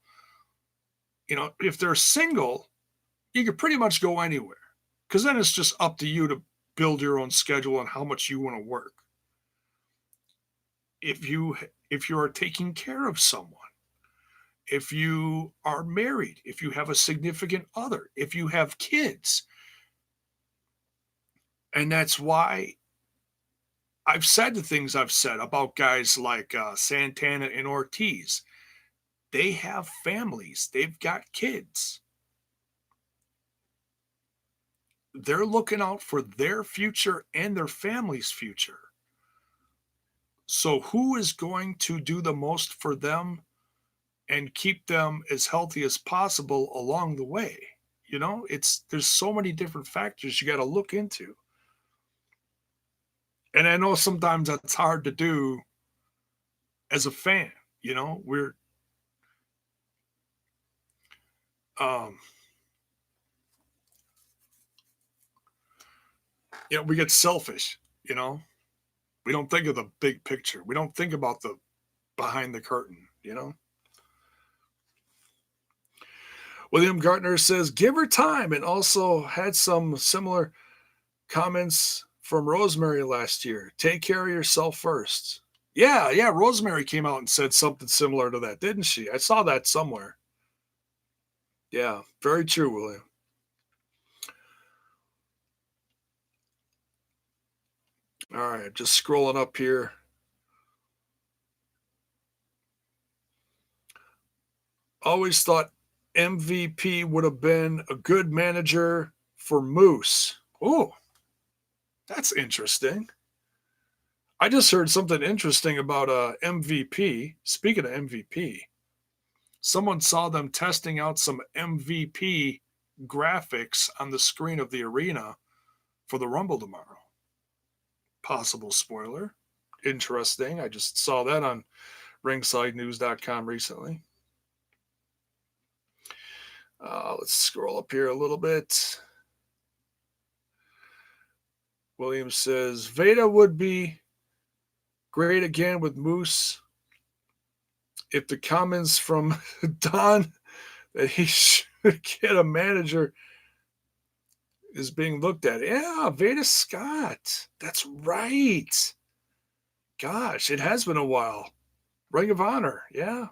If they're single, you could pretty much go anywhere because then it's just up to you to build your own schedule and how much you want to work. If you are taking care of someone, if you are married, if you have a significant other, if you have kids, and that's why I've said the things I've said about guys like Santana and Ortiz. They have families, they've got kids. They're looking out for their future and their family's future. So, who is going to do the most for them and keep them as healthy as possible along the way? There's so many different factors you got to look into. And I know sometimes that's hard to do as a fan. We're um we get selfish. We don't think of the big picture. We don't think about the behind the curtain. William Gartner says, give her time, and also had some similar comments from Rosemary last year. Take care of yourself first. Yeah, yeah. Rosemary came out and said something similar to that, didn't she? I saw that somewhere. Yeah, very true, William. All right, just scrolling up here. Always thought MVP would have been a good manager for Moose. Oh, that's interesting. I just heard something interesting about MVP. Speaking of MVP, someone saw them testing out some MVP graphics on the screen of the arena for the Rumble tomorrow. Possible spoiler. Interesting. I just saw that on ringsidenews.com recently. Let's scroll up here a little bit. Williams says Veda would be great again with Moose if the comments from Don that he should get a manager is being looked at. Yeah, Veda Scott. That's right. Gosh, it has been a while. Ring of Honor. Yeah.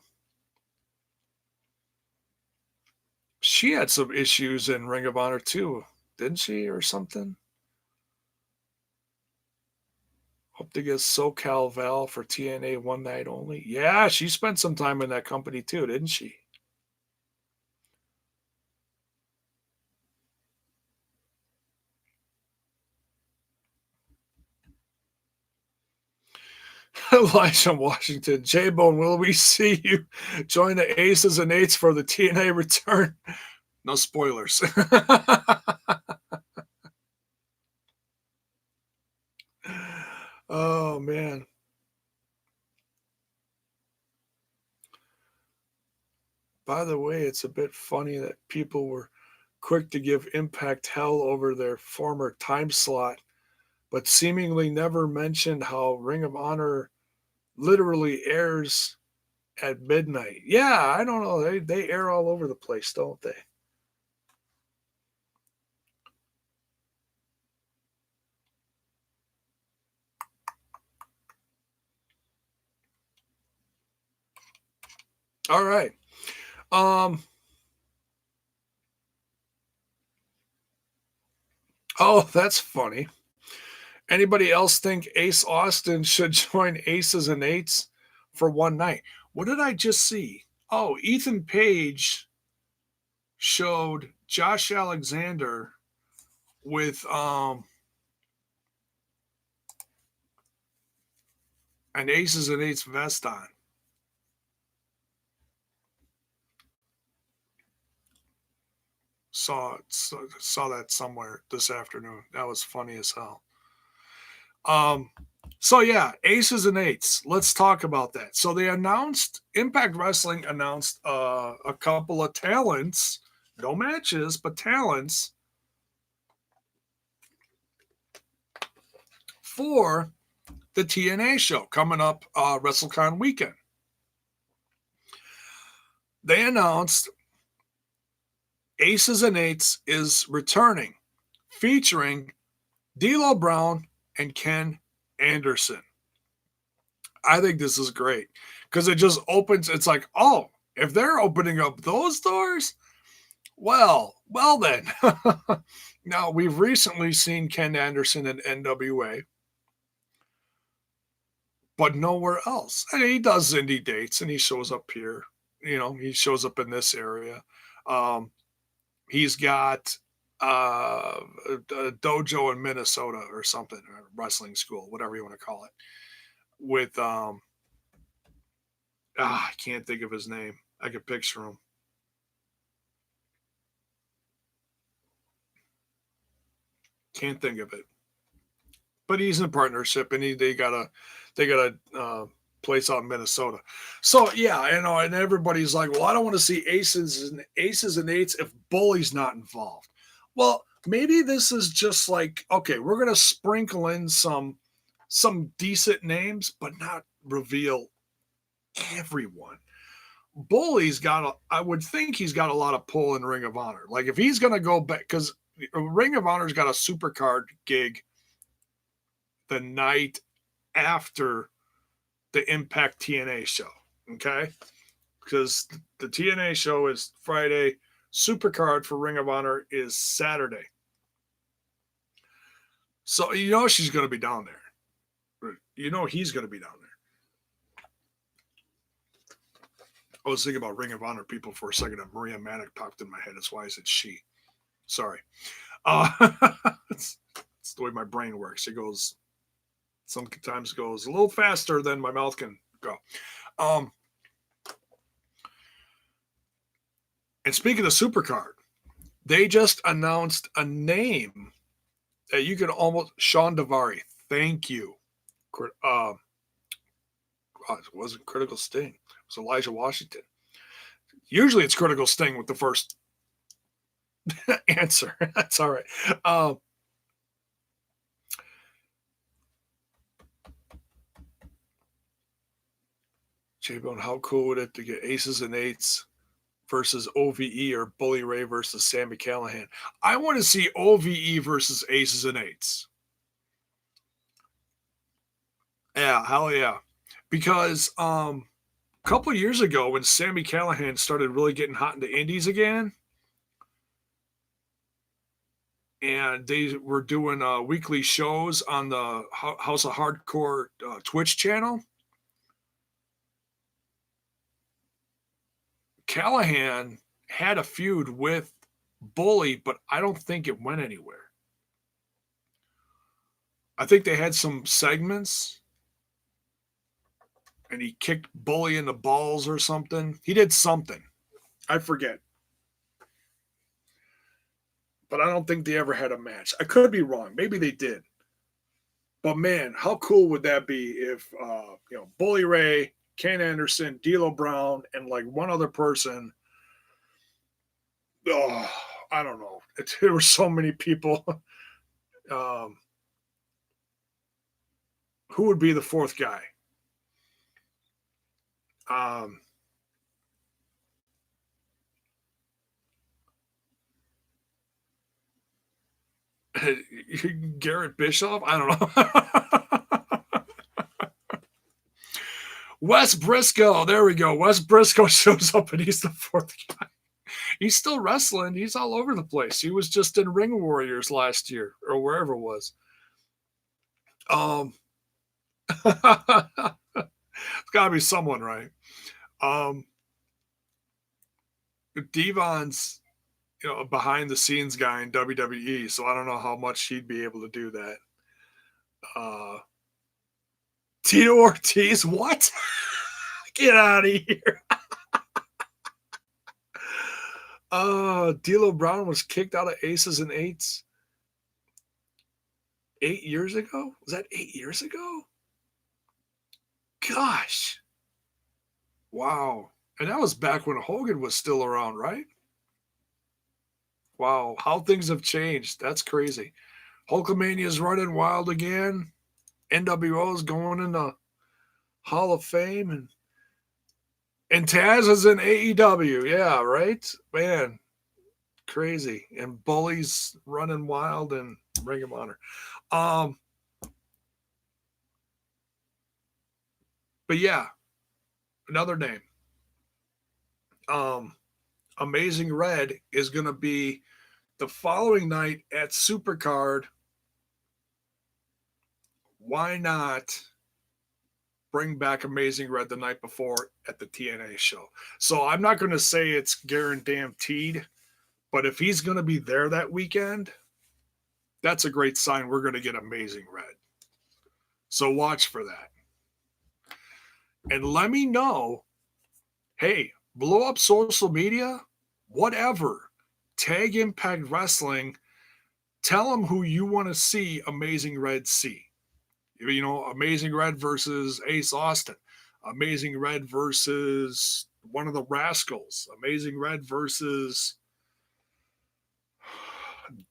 She had some issues in Ring of Honor too, didn't she, or something? Hope to get SoCal Val for TNA one night only. Yeah, she spent some time in that company too, didn't she? Elijah Washington, J-Bone, will we see you join the Aces and Eights for the TNA return? No spoilers. Oh, man. By the way, it's a bit funny that people were quick to give Impact hell over their former time slot, but seemingly never mentioned how Ring of Honor literally airs at midnight. Yeah, I don't know. They air all over the place, don't they? All right. Oh, that's funny. Anybody else think Ace Austin should join Aces and Eights for one night? What did I just see? Oh, Ethan Page showed Josh Alexander with an Aces and Eights vest on. Saw that somewhere this afternoon. That was funny as hell. So yeah, Aces and Eights. Let's talk about that. So they announced Impact Wrestling announced a couple of talents, no matches, but talents for the TNA show coming up WrestleCon weekend. They announced Aces and Eights is returning, featuring D'Lo Brown and Ken Anderson. I think this is great because it just opens. It's like, oh, if they're opening up those doors, well then. Now, we've recently seen Ken Anderson in NWA, but nowhere else. And he does indie dates and he shows up here. He shows up in this area. He's got a dojo in Minnesota or something, or wrestling school, whatever you want to call it, with I can't think of his name. I could picture him. Can't think of it. But he's in partnership, and they got a place out in Minnesota. So yeah, and everybody's like, well, I don't want to see aces and eights if Bully's not involved. Well, maybe this is just like, okay, we're gonna sprinkle in some decent names, but not reveal everyone. Bully's I would think he's got a lot of pull in Ring of Honor. Like if he's gonna go back, because Ring of Honor's got a super card gig the night after the Impact TNA show. Okay. Because the TNA show is Friday. Supercard for Ring of Honor is Saturday. So she's going to be down there. He's going to be down there. I was thinking about Ring of Honor people for a second, and Maria Manic popped in my head. That's why I said she. Sorry. It's the way my brain works. It goes, sometimes goes a little faster than my mouth can go. And speaking of Supercard, they just announced a name that you can almost, Sean Davari. Thank you. It wasn't Critical Sting. It was Elijah Washington. Usually it's Critical Sting with the first answer. That's all right. J-Bone, how cool would it to get Aces and Eights versus OVE or Bully Ray versus Sami Callihan? I want to see OVE versus Aces and Eights. Yeah, hell yeah. Because a couple of years ago when Sami Callihan started really getting hot in the indies again, and they were doing weekly shows on the House of Hardcore Twitch channel, Callihan had a feud with Bully, but I don't think it went anywhere. I think they had some segments, and he kicked Bully in the balls or something. He did something. I forget. But I don't think they ever had a match. I could be wrong. Maybe they did. But man, how cool would that be if Bully Ray, Ken Anderson, D'Lo Brown, and like one other person. Oh, I don't know. There were so many people. Who would be the fourth guy? Garrett Bischoff? I don't know. Wes Briscoe. There we go. Wes Briscoe shows up and he's the fourth guy. He's still wrestling. He's all over the place. He was just in Ring Warriors last year or wherever it was. It's got to be someone, right? Devon's behind the scenes guy in WWE, so I don't know how much he'd be able to do that. Tito Ortiz, what? Get out of here. D'Lo Brown was kicked out of Aces and Eights 8 years ago? Was that 8 years ago? Gosh. Wow. And that was back when Hogan was still around, right? Wow. How things have changed. That's crazy. Hulkamania is running wild again. NWO is going in the Hall of Fame, and Taz is in AEW. Yeah, right, man, crazy. And Bully's running wild in Ring of Honor. Um, but yeah, another name. Um, Amazing Red is going to be the following night at Supercard. Why not bring back Amazing Red the night before at the TNA show? So I'm not going to say it's guaranteed, but if he's going to be there that weekend, that's a great sign we're going to get Amazing Red. So watch for that. And let me know, hey, blow up social media, whatever. Tag Impact Wrestling. Tell them who you want to see Amazing Red see. You know, Amazing Red versus Ace Austin. Amazing Red versus one of the Rascals. Amazing Red versus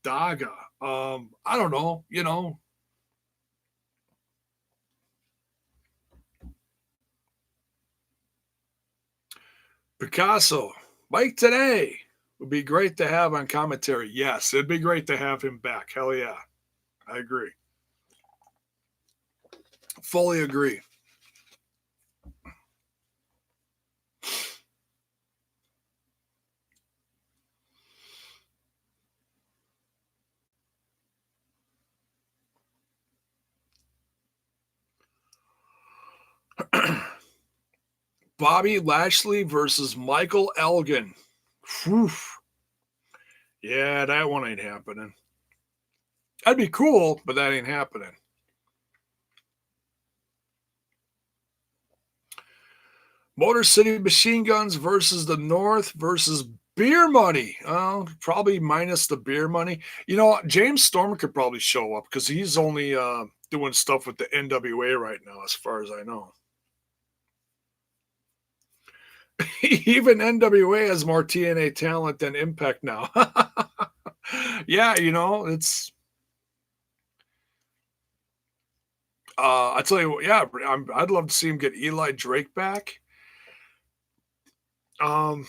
Daga. I don't know, you know. Picasso, Mike today would be great to have on commentary. Yes, it'd be great to have him back. Hell yeah. I agree. Fully agree. Bobby Lashley versus Michael Elgin. Whew. Yeah, that one ain't happening. That'd be cool, but that ain't happening. Motor City Machine Guns versus the North versus Beer Money. Oh, probably minus the beer money. You know, James Storm could probably show up because he's only doing stuff with the NWA right now, as far as I know. Even NWA has more TNA talent than Impact now. Yeah, you know, it's. I tell you what, yeah, I'd love to see him get Eli Drake back. Um,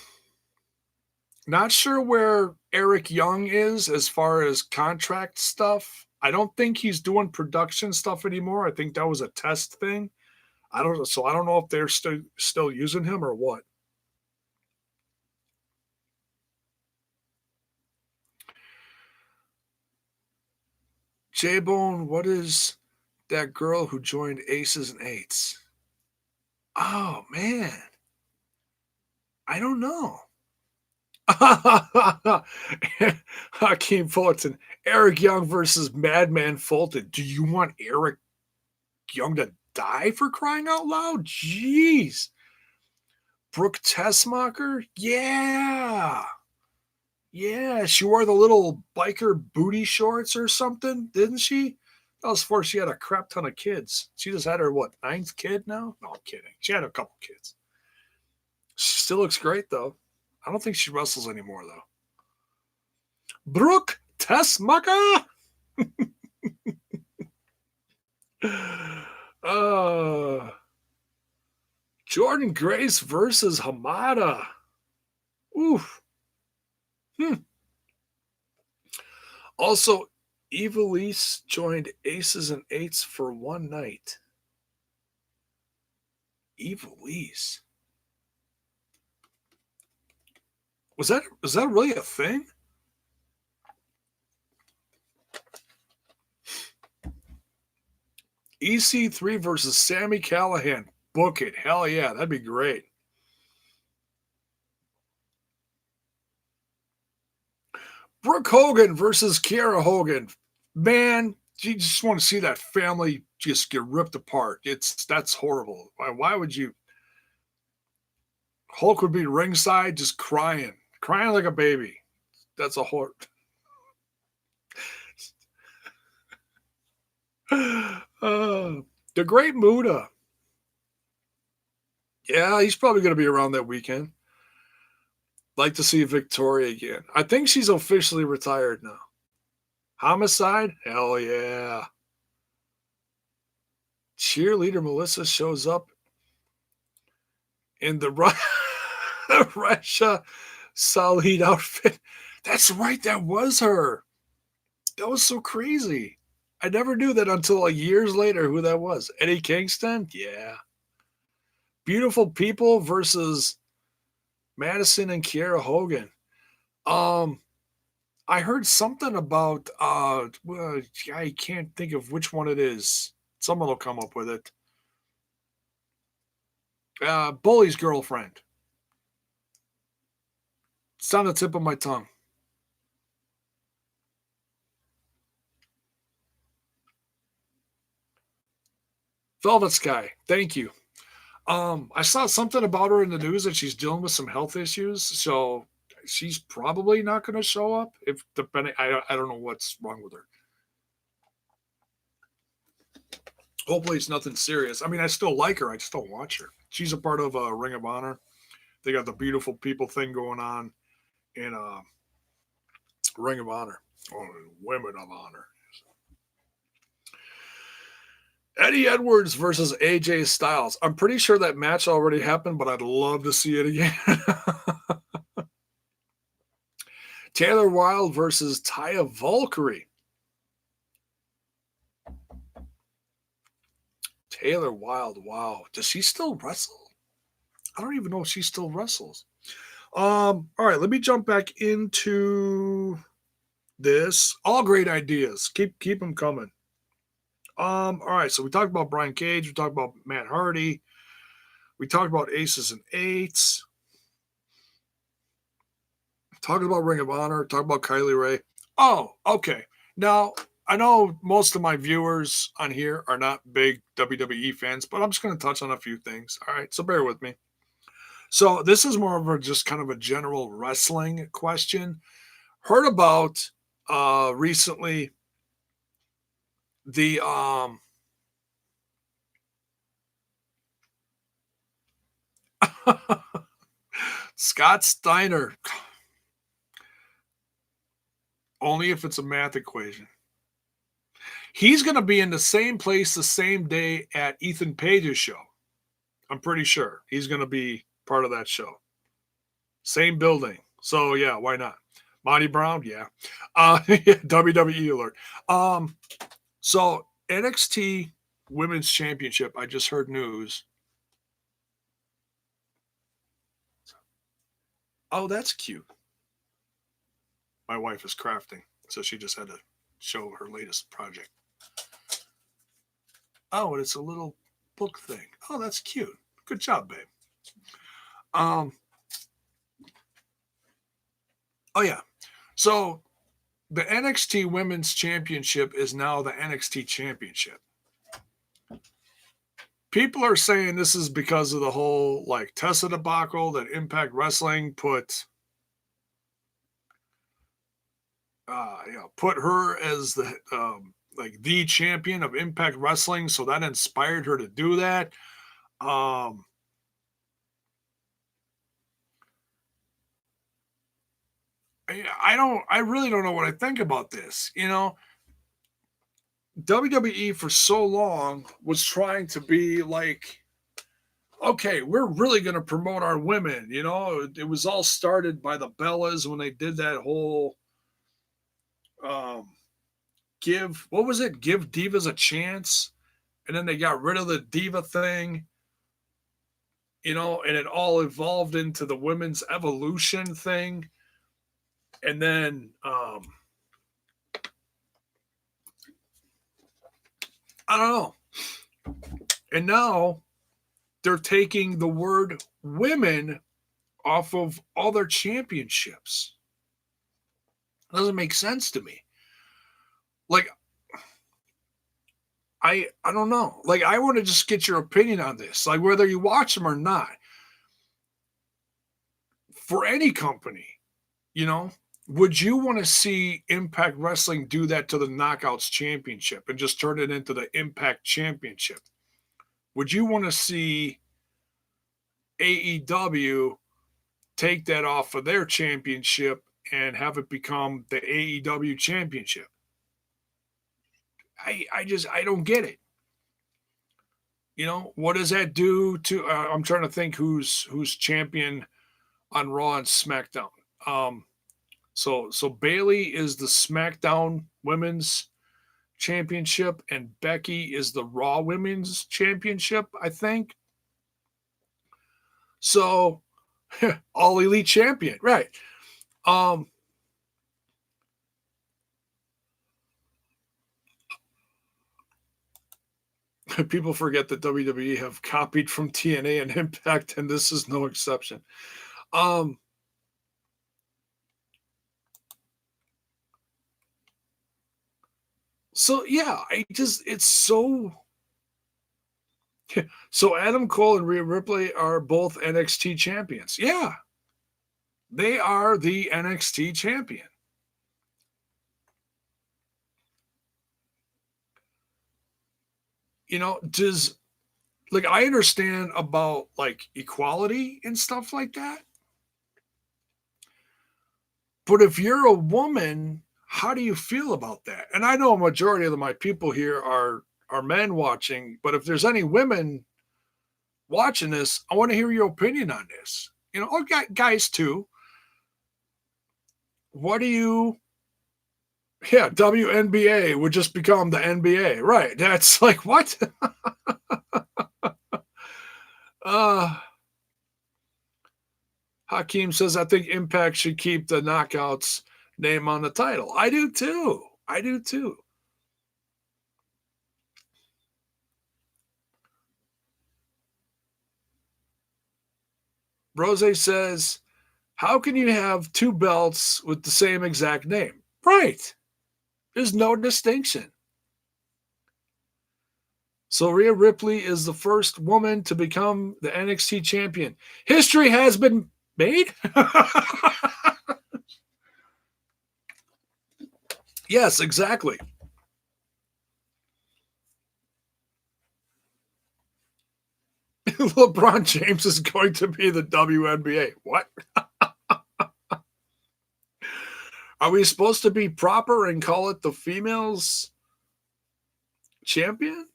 Not sure where Eric Young is as far as contract stuff. I don't think he's doing production stuff anymore. I think that was a test thing. I don't know. So I don't know if they're still using him or what. J Bone, what is that girl who joined Aces and Eights? Oh man, I don't know. Hakeem Fulton, Eric Young versus Madman Fulton. Do you want Eric Young to die for crying out loud? Jeez. Brooke Tessmacher? Yeah. Yeah. She wore the little biker booty shorts or something, didn't she? That was before she had a crap ton of kids. She just had her, what, ninth kid now? No, I'm kidding. She had a couple kids. She still looks great, though. I don't think she wrestles anymore, though. Brooke Tessmacher? uh, Jordan Grace versus Hamada. Oof. Also, Evilise joined Aces and Eights for one night. Evilise. Was that really a thing? EC3 versus Sammy Callahan. Book it. Hell yeah, that'd be great. Brooke Hogan versus Kiera Hogan. Man, you just want to see that family just get ripped apart. That's horrible. Why would you? Hulk would be ringside just crying like a baby. That's a horror. The Great Muda. Yeah, he's probably going to be around that weekend. Like to see Victoria again. I think she's officially retired now. Homicide? Hell yeah. cheerleader Melissa shows up in the Russia Salid outfit. That's right, that was her. That was so crazy. I never knew that until like years later who that was. Eddie Kingston? Yeah. Beautiful People versus Madison and Kiera Hogan. Um, I heard something about well, I can't think of which one it is. Someone will come up with it. Bully's girlfriend. It's on the tip of my tongue. Velvet Sky. Thank you. I saw something about her in the news that she's dealing with some health issues, so she's probably not going to show up. If depending, I don't know what's wrong with her. Hopefully, it's nothing serious. I mean, I still like her. I just don't watch her. She's a part of Ring of Honor. They got the beautiful people thing going on in Ring of Honor or Women of Honor. Eddie Edwards versus AJ Styles. I'm pretty sure that match already happened, but I'd love to see it again. Taylor Wilde versus Taya Valkyrie. Taylor Wilde, wow. Does she still wrestle? I don't even know if she still wrestles. All right, let me jump back into this. All great ideas. Keep them coming. All right, so we talked about Brian Cage, we talked about Matt Hardy, we talked about Aces and Eights, talking about Ring of Honor, talking about Kylie Rae. Oh, okay. Now I know most of my viewers on here are not big WWE fans, but I'm just going to touch on a few things. All right, so bear with me. So this is more of a just kind of a general wrestling question. Heard about recently the Scott Steiner. Only if it's a math equation. He's going to be in the same place the same day at Ethan Page's show. I'm pretty sure he's going to be part of that show. Same building. So yeah, why not? Monty Brown, yeah. WWE alert. So NXT Women's Championship. I just heard news. Oh, that's cute. My wife is crafting, so she just had to show her latest project. Oh, and it's a little book thing. Oh, that's cute. Good job, babe. Um. Oh yeah. So the NXT Women's Championship is now the NXT Championship. People are saying this is because of the whole like Tessa debacle that Impact Wrestling put put her as the like the champion of Impact Wrestling, so that inspired her to do that. I really don't know what I think about this. You know, WWE for so long was trying to be like, okay, we're really going to promote our women. You know, it was all started by the Bellas when they did that whole um, what was it? Give divas a chance. And then they got rid of the diva thing, you know, and it all evolved into the women's evolution thing. And then I don't know. And now they're taking the word women off of all their championships. It doesn't make sense to me. Like I don't know. Like I want to just get your opinion on this. Like whether you watch them or not. For any company, you know, would you want to see Impact Wrestling do that to the Knockouts Championship and just turn it into the Impact Championship? Would you want to see AEW take that off of their championship and have it become the AEW Championship? I don't get it. What does that do to? I'm trying to think who's champion on Raw and SmackDown. Um, so Bailey is the SmackDown Women's Championship, and Becky is the Raw Women's Championship, I think. So all elite champion, right? Um, People forget that WWE have copied from TNA and Impact, and this is no exception. Um, so yeah, it's so Adam Cole and Rhea Ripley are both NXT champions. Yeah, they are the NXT champion. Does like I understand about like equality and stuff like that. But if you're a woman, how do you feel about that? And I know a majority of my people here are men watching, but if there's any women watching this, I want to hear your opinion on this. Or guys too. What do you Yeah, WNBA would just become the NBA. Right. That's like what? uh Hakeem says I think Impact should keep the knockouts name on the title. I do too. I do too. Rose says, how can you have two belts with the same exact name? Right. There's no distinction. So Rhea Ripley is the first woman to become the NXT champion. History has been made. Yes, exactly. LeBron James is going to be the WNBA. What? Are we supposed to be proper and call it the females champion?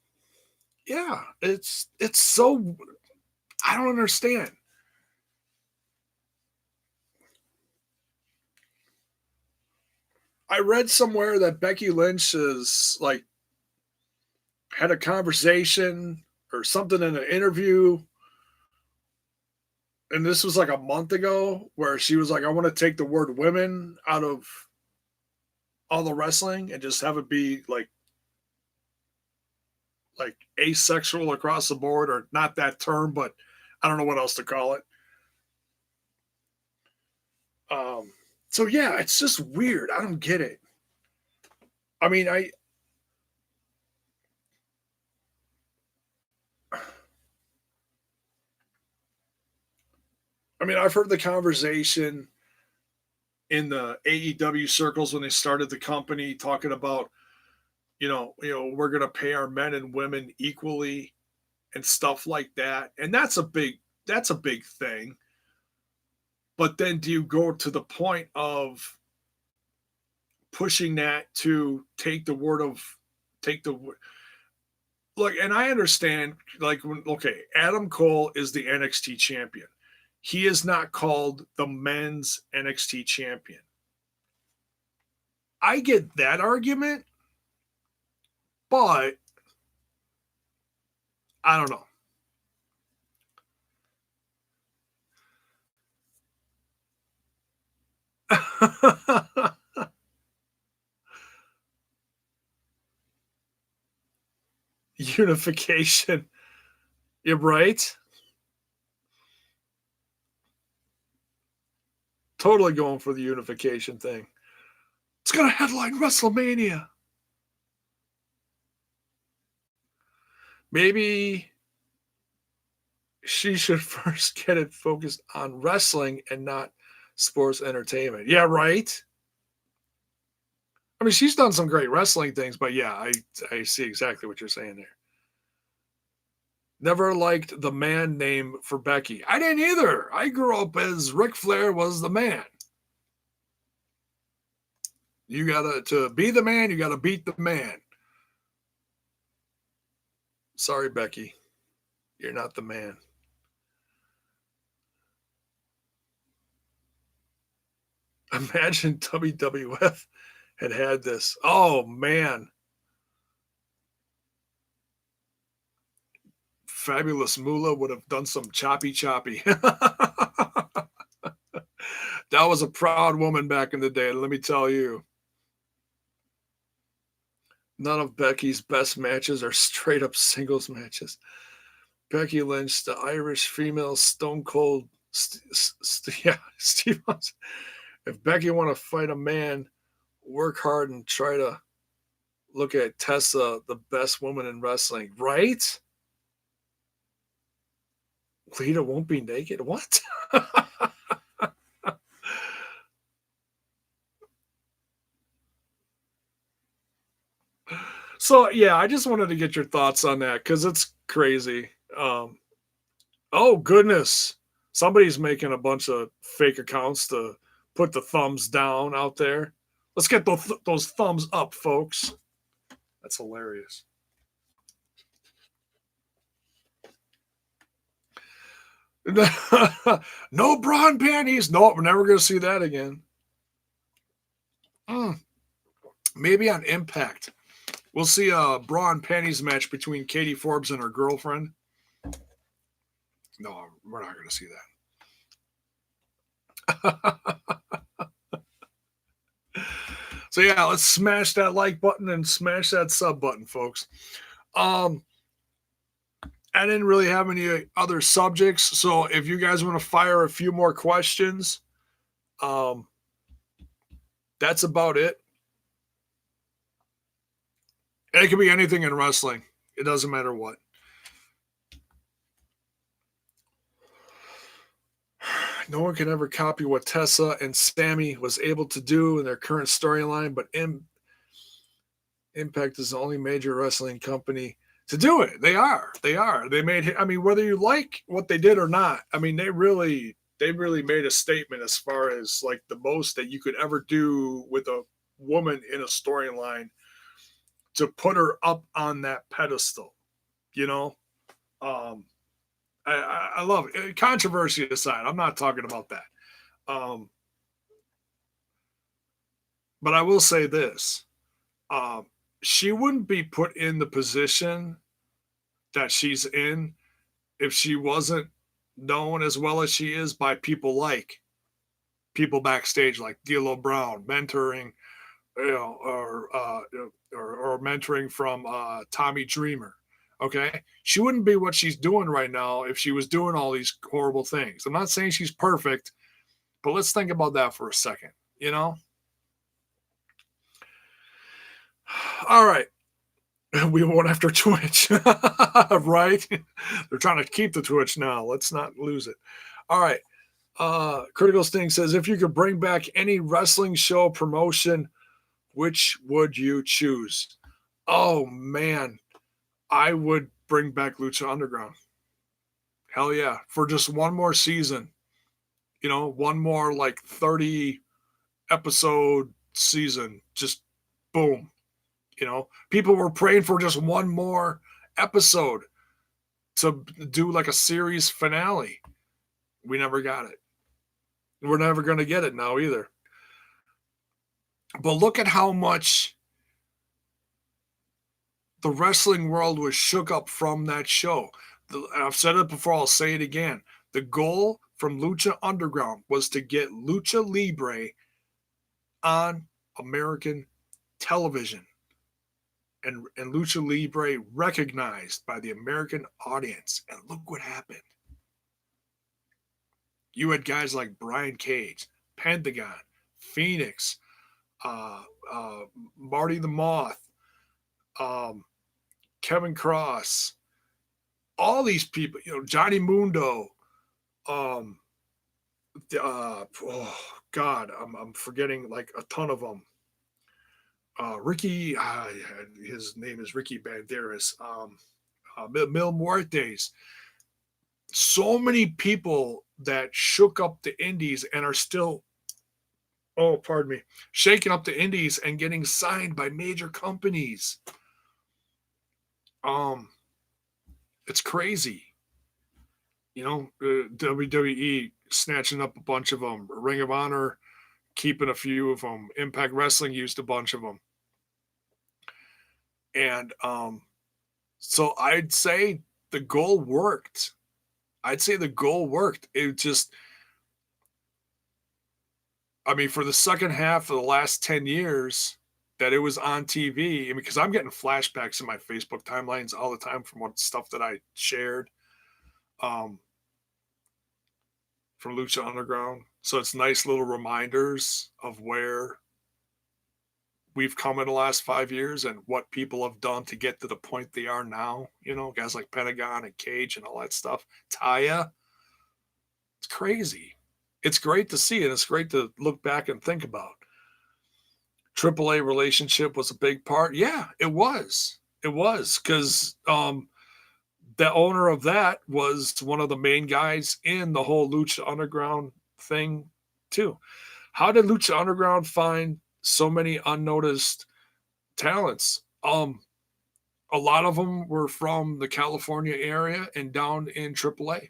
Yeah, it's so I don't understand. I read somewhere that Becky Lynch is like had a conversation or something in an interview, and this was like a month ago, where she was like, I want to take the word women out of all the wrestling and just have it be like asexual across the board, or not that term, but I don't know what else to call it. Um, so yeah, it's just weird. I don't get it. I mean, I've heard the conversation in the AEW circles when they started the company talking about, we're going to pay our men and women equally and stuff like that. And that's a big thing. But then do you go to the point of pushing that to take the look, and I understand, like, okay, Adam Cole is the NXT champion. He is not called the men's NXT champion. I get that argument, but I don't know. Unification. You're right. Totally going for the unification thing. It's going to headline WrestleMania. Maybe she should first get it focused on wrestling and not sports entertainment. Yeah, right. She's done some great wrestling things, but yeah, I see exactly what you're saying there. Never liked the man name for Becky. I didn't either. I grew up as Ric Flair was the man. You gotta to be the man, you gotta beat the man. Sorry, Becky. You're not the man. Imagine WWF had this. Oh man. Fabulous Moolah would have done some choppy choppy. That was a proud woman back in the day, let me tell you. None of Becky's best matches are straight up singles matches. Becky Lynch, the Irish female Stone Cold, yeah, Steve. If Becky want to fight a man, work hard and try to look at Tessa, the best woman in wrestling, right? Lita won't be naked. What? So yeah, I just wanted to get your thoughts on that because it's crazy. Um, oh goodness, somebody's making a bunch of fake accounts to put the thumbs down out there. Let's get those thumbs up, folks. That's hilarious. No bra and panties. Nope, we're never going to see that again. Mm, maybe on Impact. We'll see a bra and panties match between Katie Forbes and her girlfriend. No, we're not going to see that. So yeah, let's smash that like button and smash that sub button, folks. I didn't really have any other subjects, so if you guys want to fire a few more questions, um, that's about it. And it can be anything in wrestling. It doesn't matter what. No one can ever copy what Tessa and Sammy was able to do in their current storyline, but Impact is the only major wrestling company to do it. They are. They are. They made. I mean, whether you like what they did or not, I mean, they really made a statement as far as like the most that you could ever do with a woman in a storyline to put her up on that pedestal. You know, um, I love it. Controversy aside, I'm not talking about that. Um, but I will say this: um, she wouldn't be put in the position that she's in if she wasn't known as well as she is by people backstage like D'Lo Brown mentoring, or mentoring from Tommy Dreamer. Okay, she wouldn't be what she's doing right now if she was doing all these horrible things. I'm not saying she's perfect, but let's think about that for a second. You know. All right. We won't after Twitch, right? They're trying to keep the Twitch now. Let's not lose it. All right. Critical Sting says, if you could bring back any wrestling show promotion, which would you choose? Oh man, I would bring back Lucha Underground. Hell yeah, for just one more season. You know, one more like 30 episode season. Just boom. You know, people were praying for just one more episode to do like a series finale. We never got it. We're never going to get it now either. But look at how much the wrestling world was shook up from that show. I've said it before, I'll say it again. The goal from Lucha Underground was to get Lucha Libre on American television and Lucha Libre recognized by the American audience. And look what happened. You had guys like Brian Cage, Pentagon, Phoenix, uh, uh, Marty the Moth, um, Kevin Cross, all these people, Johnny Mundo, um, oh God, I'm forgetting like a ton of them. Ricky, his name is Ricky Banderas. Mil Muertes. So many people that shook up the indies and are still, oh, pardon me, shaking up the indies and getting signed by major companies. It's crazy. WWE snatching up a bunch of them, Ring of Honor keeping a few of them, Impact Wrestling used a bunch of them, and so I'd say the goal worked. I'd say the goal worked. It just, I mean, for the second half of the last 10 years that it was on TV, I mean, because I'm getting flashbacks in my Facebook timelines all the time from what stuff that I shared um, from Lucha Underground. So it's nice little reminders of where we've come in the last 5 years and what people have done to get to the point they are now. Guys like Pentagon and Cage and all that stuff. Taya, it's crazy. It's great to see it. It's great to look back and think about. AAA relationship was a big part. Yeah, it was. It was because the owner of that was one of the main guys in the whole Lucha Underground thing, too. How did Lucha Underground find so many unnoticed talents? A lot of them were from the California area and down in AAA.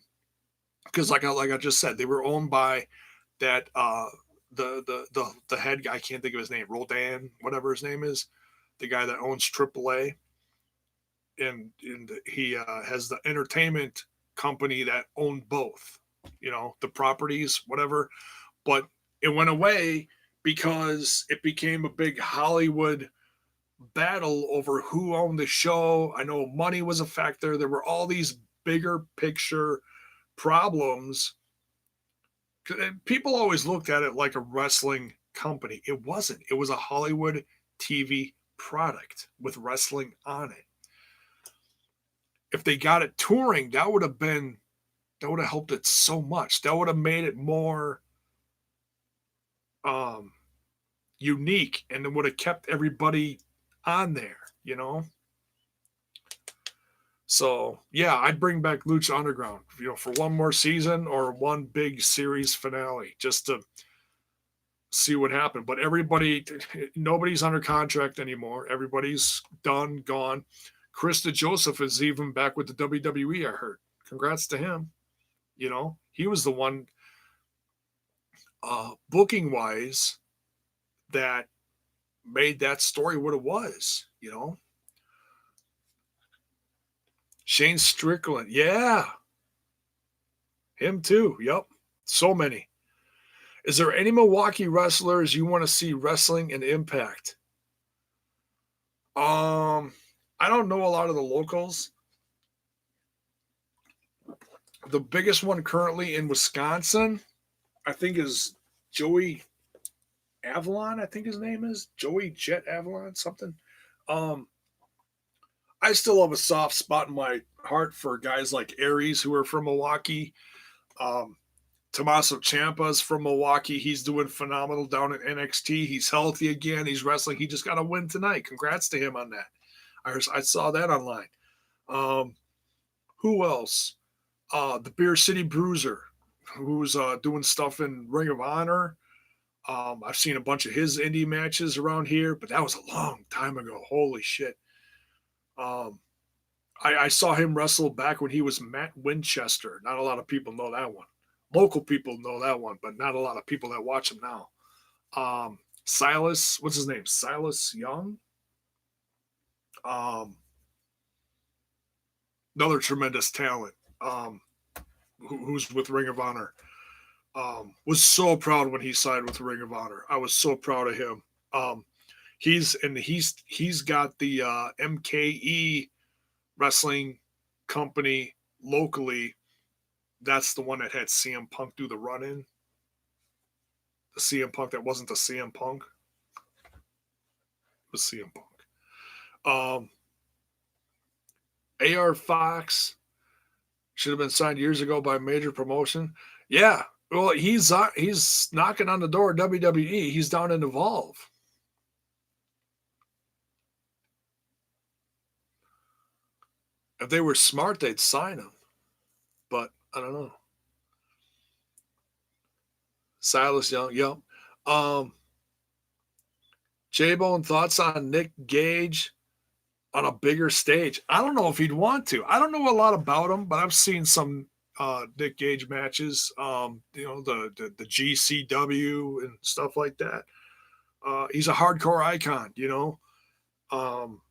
Because like I just said, they were owned by that the head guy. I can't think of his name, Roldan, whatever his name is, the guy that owns AAA, and he has the entertainment company that owned both, the properties, whatever. But it went away because it became a big Hollywood battle over who owned the show. I know money was a factor. There were all these bigger picture problems. People always looked at it like a wrestling company. It wasn't. It was a Hollywood TV product with wrestling on it. If they got it touring, that would have helped it so much. That would have made it more unique, and it would have kept everybody on there. So yeah, I'd bring back Lucha Underground, for one more season or one big series finale, just to see what happened. But nobody's under contract anymore. Everybody's done, gone. Krista Joseph is even back with the WWE, I heard. Congrats to him. He was the one, booking wise, that made that story what it was. Shane Strickland, yeah, him too. Yep, so many. Is there any Milwaukee wrestlers you want to see wrestling in Impact? I don't know a lot of the locals. The biggest one currently in Wisconsin, I think, is Joey Avalon. I think his name is Joey Jet Avalon, something. Um, I still have a soft spot in my heart for guys like Aries, who are from Milwaukee. Um, Tommaso Ciampa's from Milwaukee. He's doing phenomenal down at NXT. He's healthy again. He's wrestling. He just got a win tonight. Congrats to him on that. I saw that online. Who else? The Beer City Bruiser, who's doing stuff in Ring of Honor. I've seen a bunch of his indie matches around here, but that was a long time ago. Holy shit. I saw him wrestle back when he was Matt Winchester. Not a lot of people know that one. Local people know that one, but not a lot of people that watch him now. Silas, what's his name? Silas Young. Another tremendous talent. Who's with Ring of Honor. Was so proud when he signed with Ring of Honor. I was so proud of him. He's got the MKE wrestling company locally. That's the one that had CM Punk do the run in. The CM Punk that wasn't the CM Punk. It was CM Punk. AR Fox should have been signed years ago by a major promotion. Yeah, well, he's knocking on the door of WWE. He's down in Evolve. If they were smart, they'd sign him. But I don't know. Silas Young, yep. J-Bone, thoughts on Nick Gage on a bigger stage? I don't know if he'd want to. I don't know a lot about him, but I've seen some Nick Gage matches. The GCW and stuff like that. He's a hardcore icon. Um,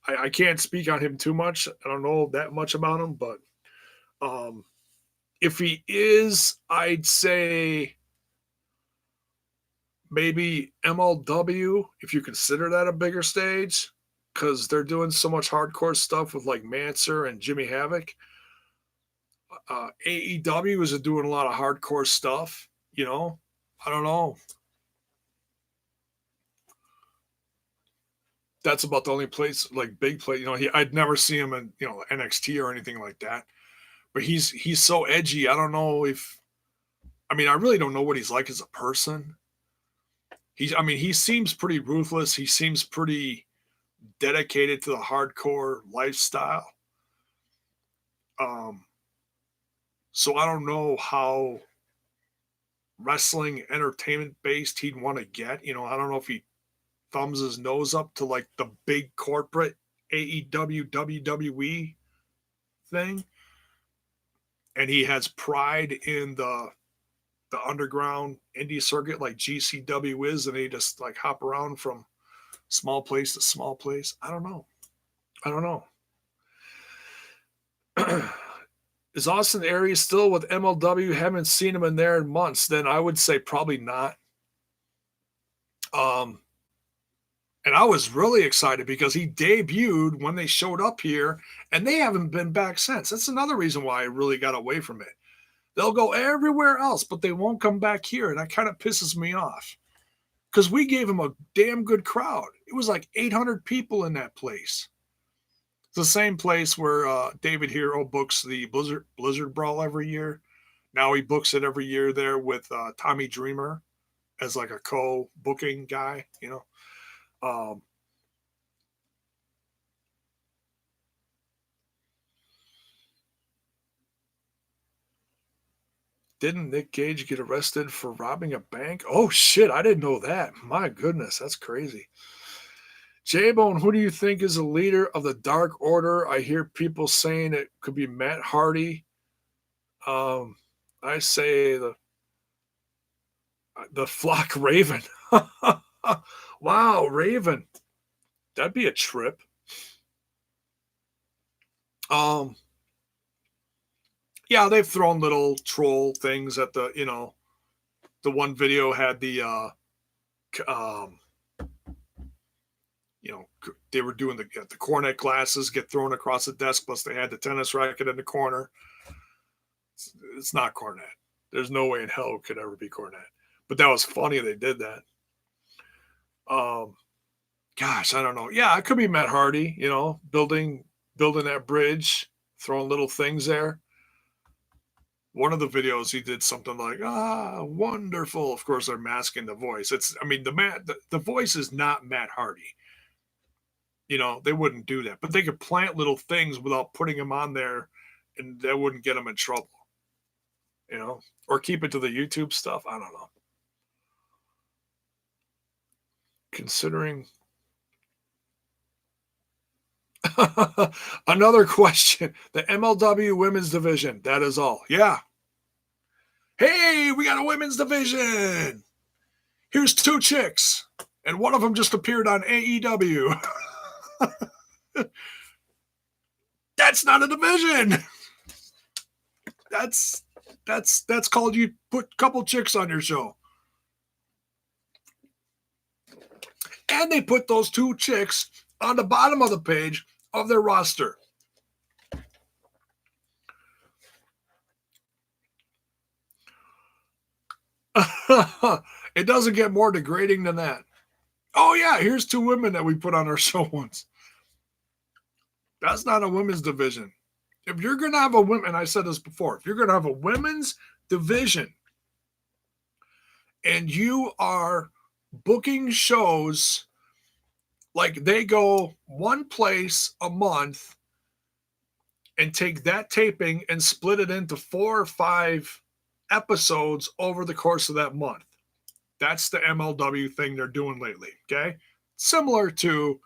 I can't speak on him too much. I don't know that much about him, but um, if he is, I'd say maybe MLW, if you consider that a bigger stage, because they're doing so much hardcore stuff with like Manser and Jimmy Havoc. AEW is doing a lot of hardcore stuff. I don't know. That's about the only place, like big place. I'd never see him in NXT or anything like that. But he's so edgy. I don't know if. I mean, I really don't know what he's like as a person. He seems pretty ruthless. He seems pretty dedicated to the hardcore lifestyle. Um, so I don't know how wrestling entertainment based he'd want to get. I don't know if he thumbs his nose up to like the big corporate AEW, WWE thing, and he has pride in the underground indie circuit like GCW is, and he just like hop around from small place to small place. I don't know. Is Austin Aries still with MLW? Haven't seen him in there in months. Then I would say probably not. And I was really excited because he debuted when they showed up here, and they haven't been back since. That's another reason why I really got away from it. They'll go everywhere else, but they won't come back here, and that kind of pisses me off. Because we gave him a damn good crowd. It was like 800 people in that place. It's the same place where David Hero books the Blizzard Brawl every year. Now he books it every year there with Tommy Dreamer as like a co-booking guy, Didn't Nick Gage get arrested for robbing a bank? Oh shit, I didn't know that. My goodness, that's crazy. J-Bone, who do you think is the leader of the Dark Order? I hear people saying it could be Matt Hardy. I say the Flock Raven. Wow, Raven. That'd be a trip. Yeah, they've thrown little troll things at the one video had the they were doing the cornet glasses get thrown across the desk, plus they had the tennis racket in the corner. It's not Cornet. There's no way in hell it could ever be Cornet. But that was funny they did that. Gosh, I don't know. Yeah, it could be Matt Hardy, building that bridge, throwing little things there. One of the videos he did something like, wonderful. Of course, they're masking the voice. The voice is not Matt Hardy. They wouldn't do that. But they could plant little things without putting him on there, and that wouldn't get him in trouble. Or keep it to the YouTube stuff. I don't know. Considering another question, the MLW women's division, that is all. Yeah. Hey, we got a women's division. Here's 2 chicks, and one of them just appeared on AEW. That's not a division. That's called you put a couple chicks on your show. And they put those 2 chicks on the bottom of the page of their roster. It doesn't get more degrading than that. Oh, yeah, here's 2 women that we put on our show once. That's not a women's division. If you're going to have a women, and I said this before, if you're going to have a women's division and you are booking shows like they go one place a month and take that taping and split it into 4 or 5 episodes over the course of that month. That's the MLW thing they're doing lately, okay? Similar to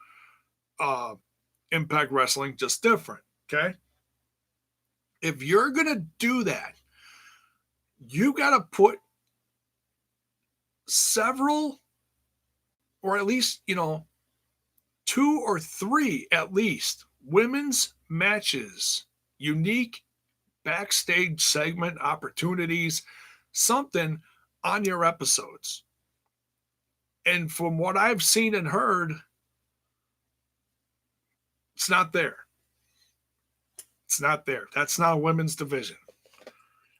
Impact Wrestling, just different, okay? If you're going to do that, you got to put several, or at least, 2 or 3 at least, women's matches, unique backstage segment opportunities, something on your episodes. And from what I've seen and heard, it's not there. It's not there. That's not a women's division.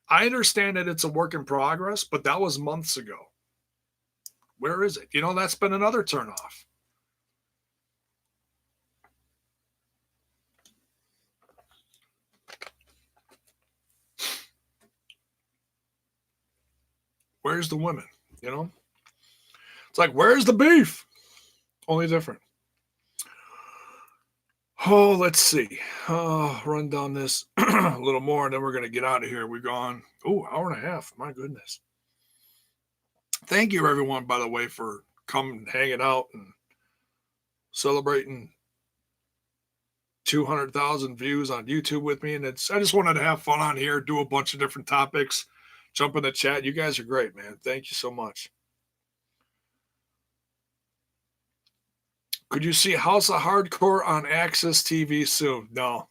I understand that it's a work in progress, but that was months ago. Where is it? That's been another turnoff. Where's the women? It's like, where's the beef? Only different. Oh, let's see. Run down this a little more, and then we're going to get out of here. We're gone. Hour and a half. My goodness. Thank you, everyone, by the way, for coming, hanging out, and celebrating 200,000 views on YouTube with me. And I just wanted to have fun on here, do a bunch of different topics, jump in the chat. You guys are great, man. Thank you so much. Could you see House of Hardcore on Access TV soon? No.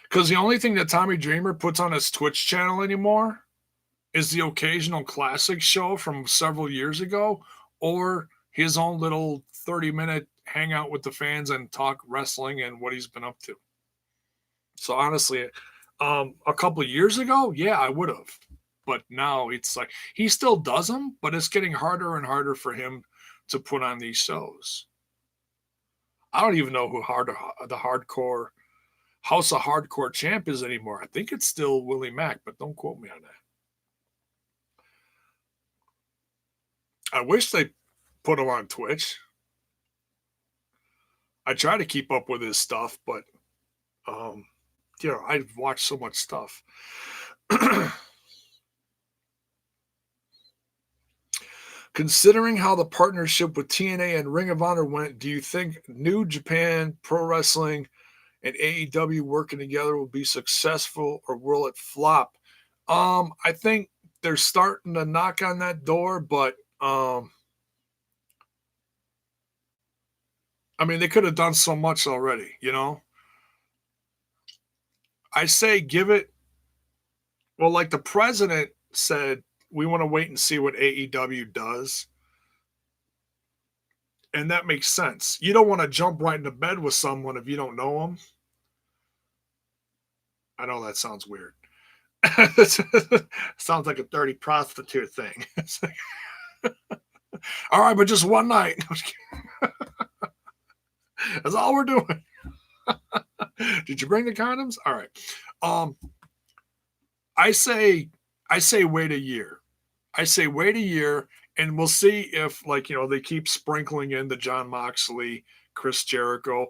Because the only thing that Tommy Dreamer puts on his Twitch channel anymore is the occasional classic show from several years ago, or his own little 30-minute hangout with the fans and talk wrestling and what he's been up to. So honestly, a couple of years ago, yeah, I would have. But now it's like he still does them, but it's getting harder and harder for him to put on these shows. I don't even know who the hardcore House of Hardcore champ is anymore. I think it's still Willie Mack, but don't quote me on that. I wish they put him on Twitch. I try to keep up with his stuff, but I've watched so much stuff. Considering how the partnership with TNA and Ring of Honor went, do you think New Japan Pro Wrestling and AEW working together will be successful, or will it flop? I think they're starting to knock on that door, but they could have done so much already, I say give it, well, like the president said, we want to wait and see what AEW does. And that makes sense. You don't want to jump right into bed with someone if you don't know them. I know that sounds weird. Sounds like a dirty prostitute thing. All right, but just one night. That's all we're doing. Did you bring the condoms? All right. I say wait a year. I say wait a year, and we'll see if, they keep sprinkling in the Jon Moxley, Chris Jericho.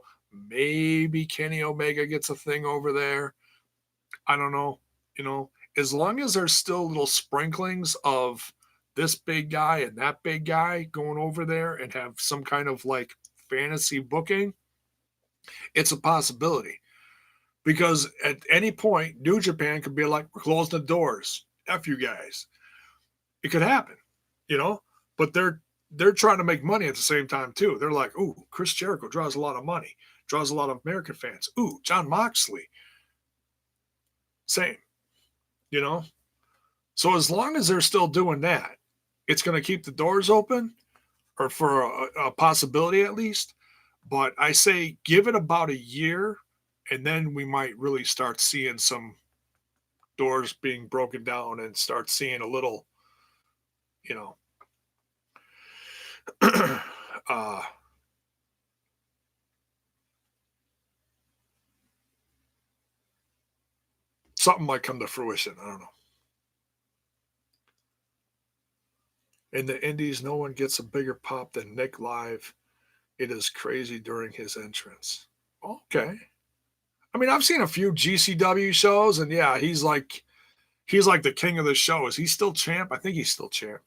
Maybe Kenny Omega gets a thing over there. I don't know. As long as there's still little sprinklings of this big guy and that big guy going over there and have some kind of fantasy booking, it's a possibility. Because at any point, New Japan could be like, we're closing the doors. F you guys. It could happen, but they're trying to make money at the same time too. They're like, ooh, Chris Jericho draws a lot of money, draws a lot of American fans. Ooh, Jon Moxley. Same, So as long as they're still doing that, it's going to keep the doors open, or for a possibility at least. But I say give it about a year, and then we might really start seeing some doors being broken down and start seeing a little, something might come to fruition. I don't know. In the Indies, no one gets a bigger pop than Nick live. It is crazy during his entrance. Okay. I've seen a few GCW shows, and yeah, he's like the king of the show. Is he still champ? I think he's still champ.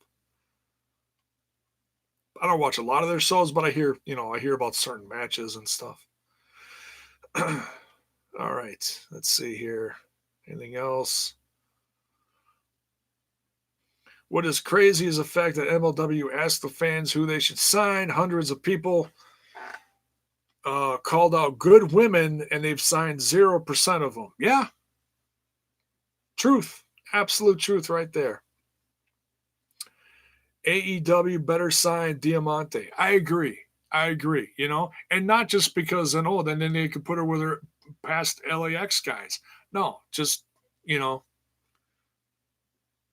I don't watch a lot of their shows, but I hear about certain matches and stuff. All right, let's see here. Anything else? What is crazy is the fact that MLW asked the fans who they should sign. Hundreds of people called out good women, and they've signed 0% of them. Yeah, truth, absolute truth, right there. AEW better sign Diamante. I agree. And not just because then they could put her with her past LAX guys. No, just you know,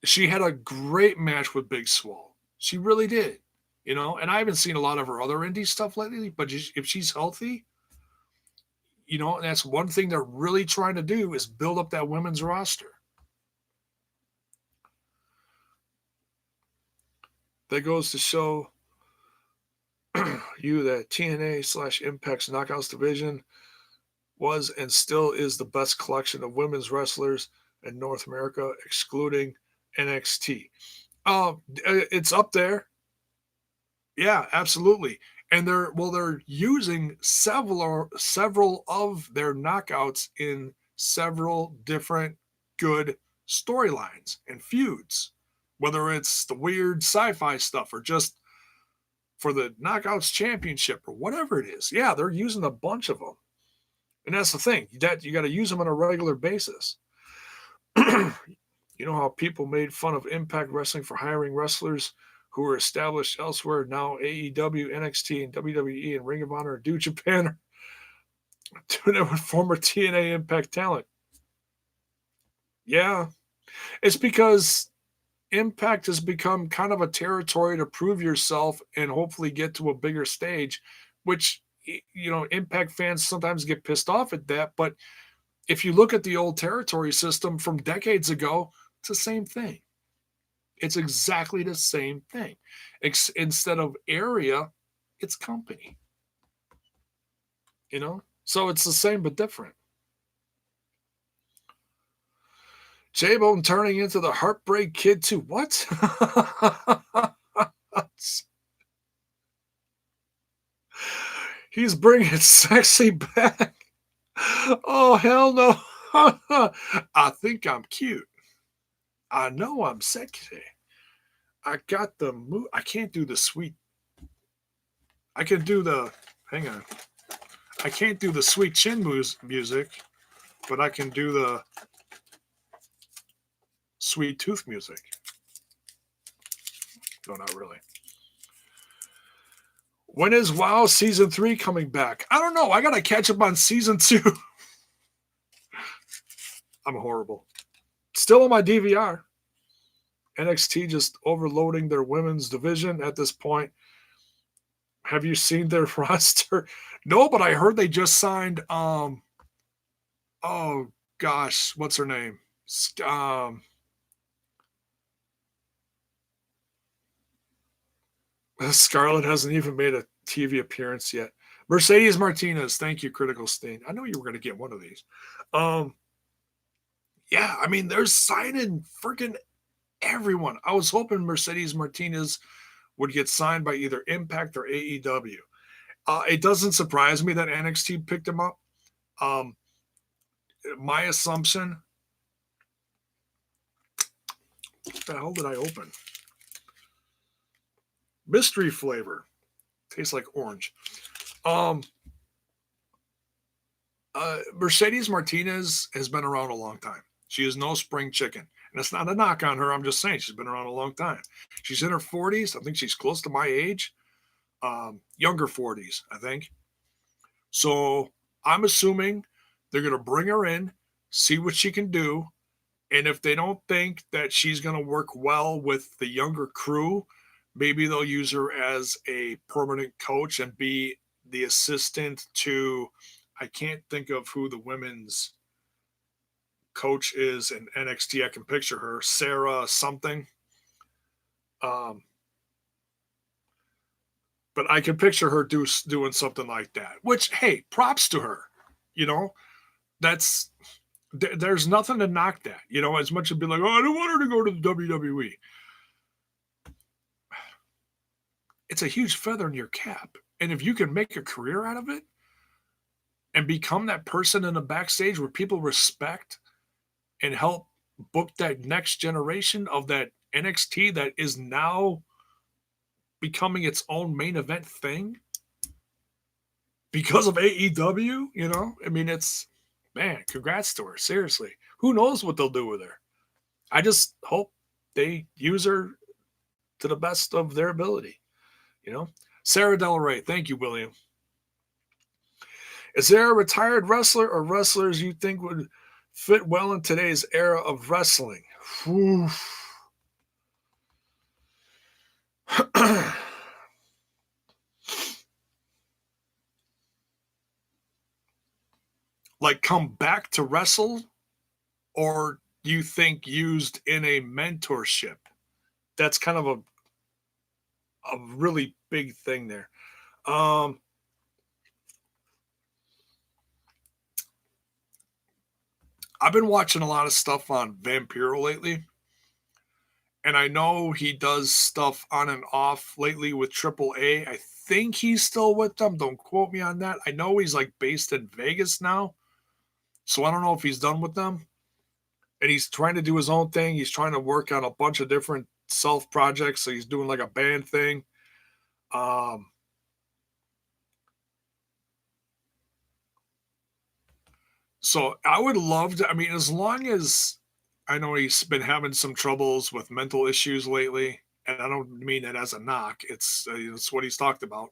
she had a great match with Big Swole. She really did. And I haven't seen a lot of her other indie stuff lately, but if she's healthy, and that's one thing they're really trying to do is build up that women's roster. That goes to show you that TNA/Impact's Knockouts division was and still is the best collection of women's wrestlers in North America, excluding NXT. It's up there. Yeah, absolutely. And they're using several of their knockouts in several different good storylines and feuds, whether it's the weird sci-fi stuff or just for the Knockouts Championship or whatever it is. Yeah, they're using a bunch of them. And that's the thing, that you got to use them on a regular basis. You know how people made fun of Impact Wrestling for hiring wrestlers who were established elsewhere? Now AEW, NXT, and WWE and Ring of Honor and New Japan are doing it with former TNA Impact talent. Yeah, it's because Impact has become kind of a territory to prove yourself and hopefully get to a bigger stage, which, Impact fans sometimes get pissed off at that. But if you look at the old territory system from decades ago, it's the same thing. It's exactly the same thing. Instead of area, it's company. So it's the same but different. J-Bone turning into the Heartbreak Kid too. What? He's bringing sexy back. Oh, hell no. I think I'm cute. I know I'm sexy. I got the move. I can't do the sweet. I can do the. Hang on. I can't do the sweet chin music, but I can do the sweet tooth music. No, not really. When is WoW Season 3 coming back? I don't know. I got to catch up on Season 2. I'm horrible. Still on my DVR. NXT just overloading their women's division at this point. Have you seen their roster? No, but I heard they just signed oh gosh, what's her name? Scarlett hasn't even made a TV appearance yet. Mercedes Martinez, thank you, Critical Stain. I know you were going to get one of these. Yeah, I mean, they're signing freaking everyone. I was hoping Mercedes Martinez would get signed by either Impact or AEW. It doesn't surprise me that NXT picked him up. My assumption. What the hell did I open? Mystery flavor. Tastes like orange. Mercedes Martinez has been around a long time. She is no spring chicken. And it's not a knock on her. I'm just saying she's been around a long time. She's in her 40s. I think she's close to my age. Younger 40s, I think. So I'm assuming they're going to bring her in, see what she can do. And if they don't think that she's going to work well with the younger crew, maybe they'll use her as a permanent coach and be the assistant to, I can't think of who the women's coach is in NXT. I can picture her, Sarah something. But I can picture her doing something like that, which, hey, props to her. There's nothing to knock that, as much as be like, oh, I don't want her to go to the WWE. it's a huge feather in your cap. And if you can make a career out of it and become that person in the backstage where people respect and help book that next generation of that NXT that is now becoming its own main event thing because of AEW, I mean, man, congrats to her. Seriously. Who knows what they'll do with her? I just hope they use her to the best of their ability, you know? Sarah Del Rey, thank you, William. Is there a retired wrestler or wrestlers you think would fit well in today's era of wrestling? Like come back to wrestle, or you think used in a mentorship? That's kind of a really big thing there. I've been watching a lot of stuff on Vampiro lately, and I know he does stuff on and off lately with AAA. I think he's still with them. Don't quote me on that. I know he's like based in Vegas now, so I don't know if he's done with them. And he's trying to do his own thing. He's trying to work on a bunch of different self projects. So he's doing like a band thing. So I would love to. I mean, as long as I know he's been having some troubles with mental issues lately, and I don't mean that as a knock. It's what he's talked about.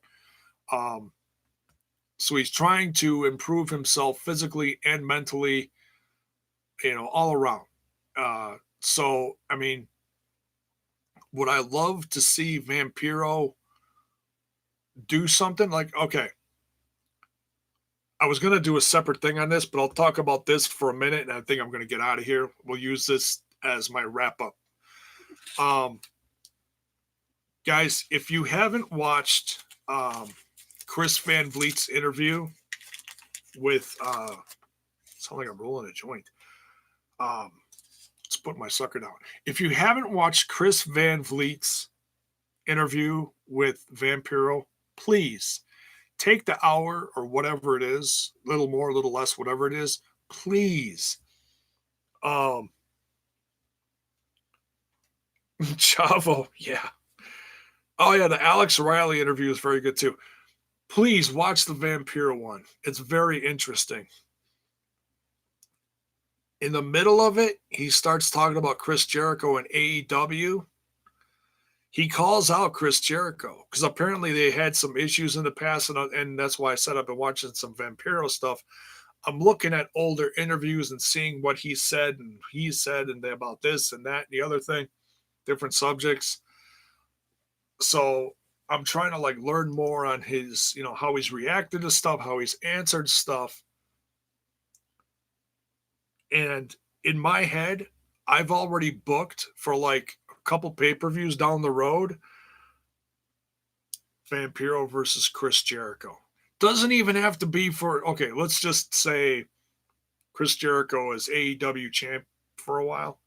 So he's trying to improve himself physically and mentally, all around. So I mean, would I love to see Vampiro do something like, okay, I was going to do a separate thing on this, but I'll talk about this for a minute, and I think I'm going to get out of here. We'll use this as my wrap up. Guys, if you haven't watched Chris Van Vliet's interview with, sound like I'm rolling a joint. Let's put my sucker down. If you haven't watched Chris Van Vliet's interview with Vampiro, please take the hour or whatever it is, a little more, a little less, whatever it is, please. Chavo, yeah. Oh, yeah, the Alex Riley interview is very good too. Please watch the Vampiro one. It's very interesting. In the middle of it, he starts talking about Chris Jericho and AEW. He calls out Chris Jericho because apparently they had some issues in the past, and that's why I said I've been watching some Vampiro stuff. I'm looking at older interviews and seeing what he said and about this and that and the other thing, different subjects. So I'm trying to like learn more on his, how he's reacted to stuff, how he's answered stuff. And in my head, I've already booked for like a couple pay-per-views down the road. Vampiro versus Chris Jericho. Doesn't even have to be okay, let's just say Chris Jericho is AEW champ for a while.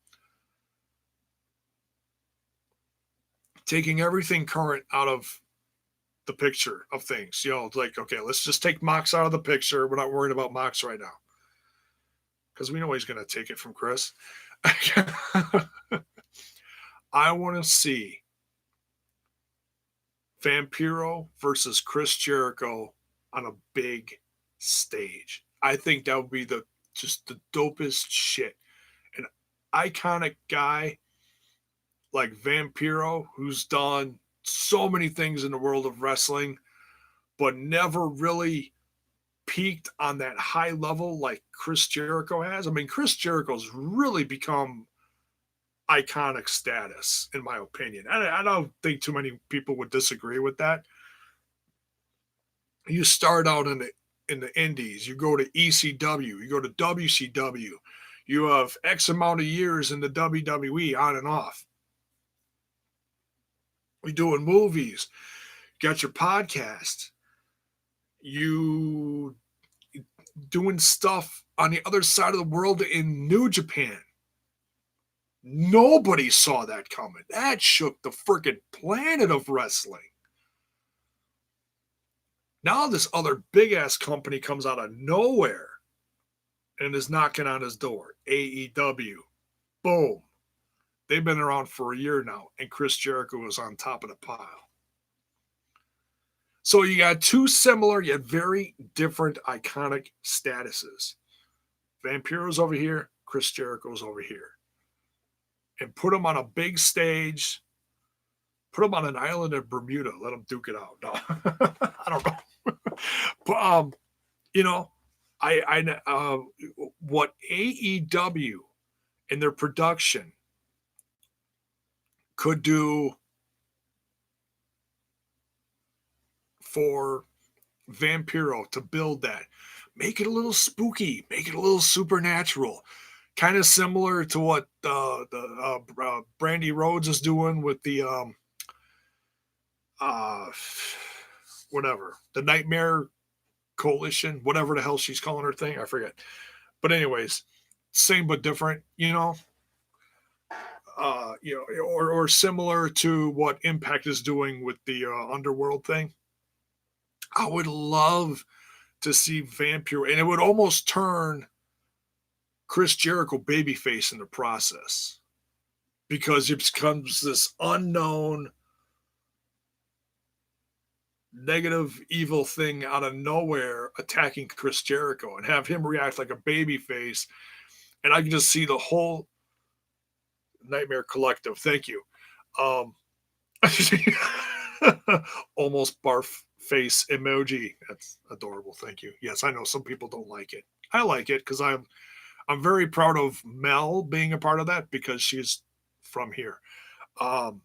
Taking everything current out of the picture of things. Like, okay, let's just take Mox out of the picture. We're not worried about Mox right now. Because we know he's going to take it from Chris. I want to see Vampiro versus Chris Jericho on a big stage. I think that would be just the dopest shit. An iconic guy like Vampiro, who's done so many things in the world of wrestling, but never really peaked on that high level like Chris Jericho has. I mean, Chris Jericho's really become iconic status, in my opinion. I don't think too many people would disagree with that. You start out in the indies, you go to ECW, you go to WCW, you have X amount of years in the WWE on and off. You're doing movies, you got your podcast, you doing stuff on the other side of the world in New Japan. Nobody saw that coming. That shook the freaking planet of wrestling. Now this other big ass company comes out of nowhere and is knocking on his door. AEW. Boom. They've been around for a year now, and Chris Jericho is on top of the pile. So you got two similar yet very different iconic statuses. Vampiro's over here, Chris Jericho's over here. And put them on a big stage, put them on an island in Bermuda, let them duke it out. No, I don't know. But, you know, what AEW in their production could do for Vampiro to build that, make it a little spooky, make it a little supernatural, kind of similar to what Brandy Rhodes is doing with the uh, whatever, the Nightmare Coalition, whatever the hell she's calling her thing, I forget. But anyways, same but different, or similar to what Impact is doing with the Underworld thing. I would love to see Vampire, and it would almost turn Chris Jericho babyface in the process because it becomes this unknown negative evil thing out of nowhere attacking Chris Jericho and have him react like a babyface, and I can just see the whole Nightmare Collective. Thank you. Um, almost barf face emoji. That's adorable. Thank you. Yes, I know some people don't like it. I like it because I'm very proud of Mel being a part of that because she's from here, um,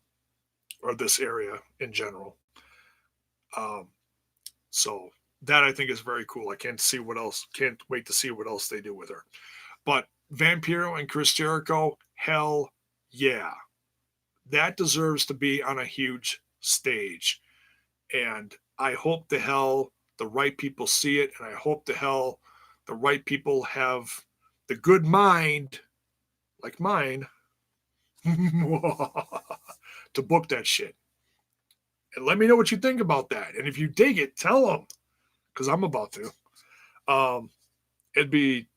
or this area in general. Um, so that I think is very cool. I can't see what else. Can't wait to see what else they do with her. But Vampiro and Chris Jericho, hell yeah, that deserves to be on a huge stage. And I hope the hell the right people see it, and I hope the hell the right people have the good mind, like mine, to book that shit. And let me know what you think about that. And if you dig it, tell them, because I'm about to. Um, it'd be,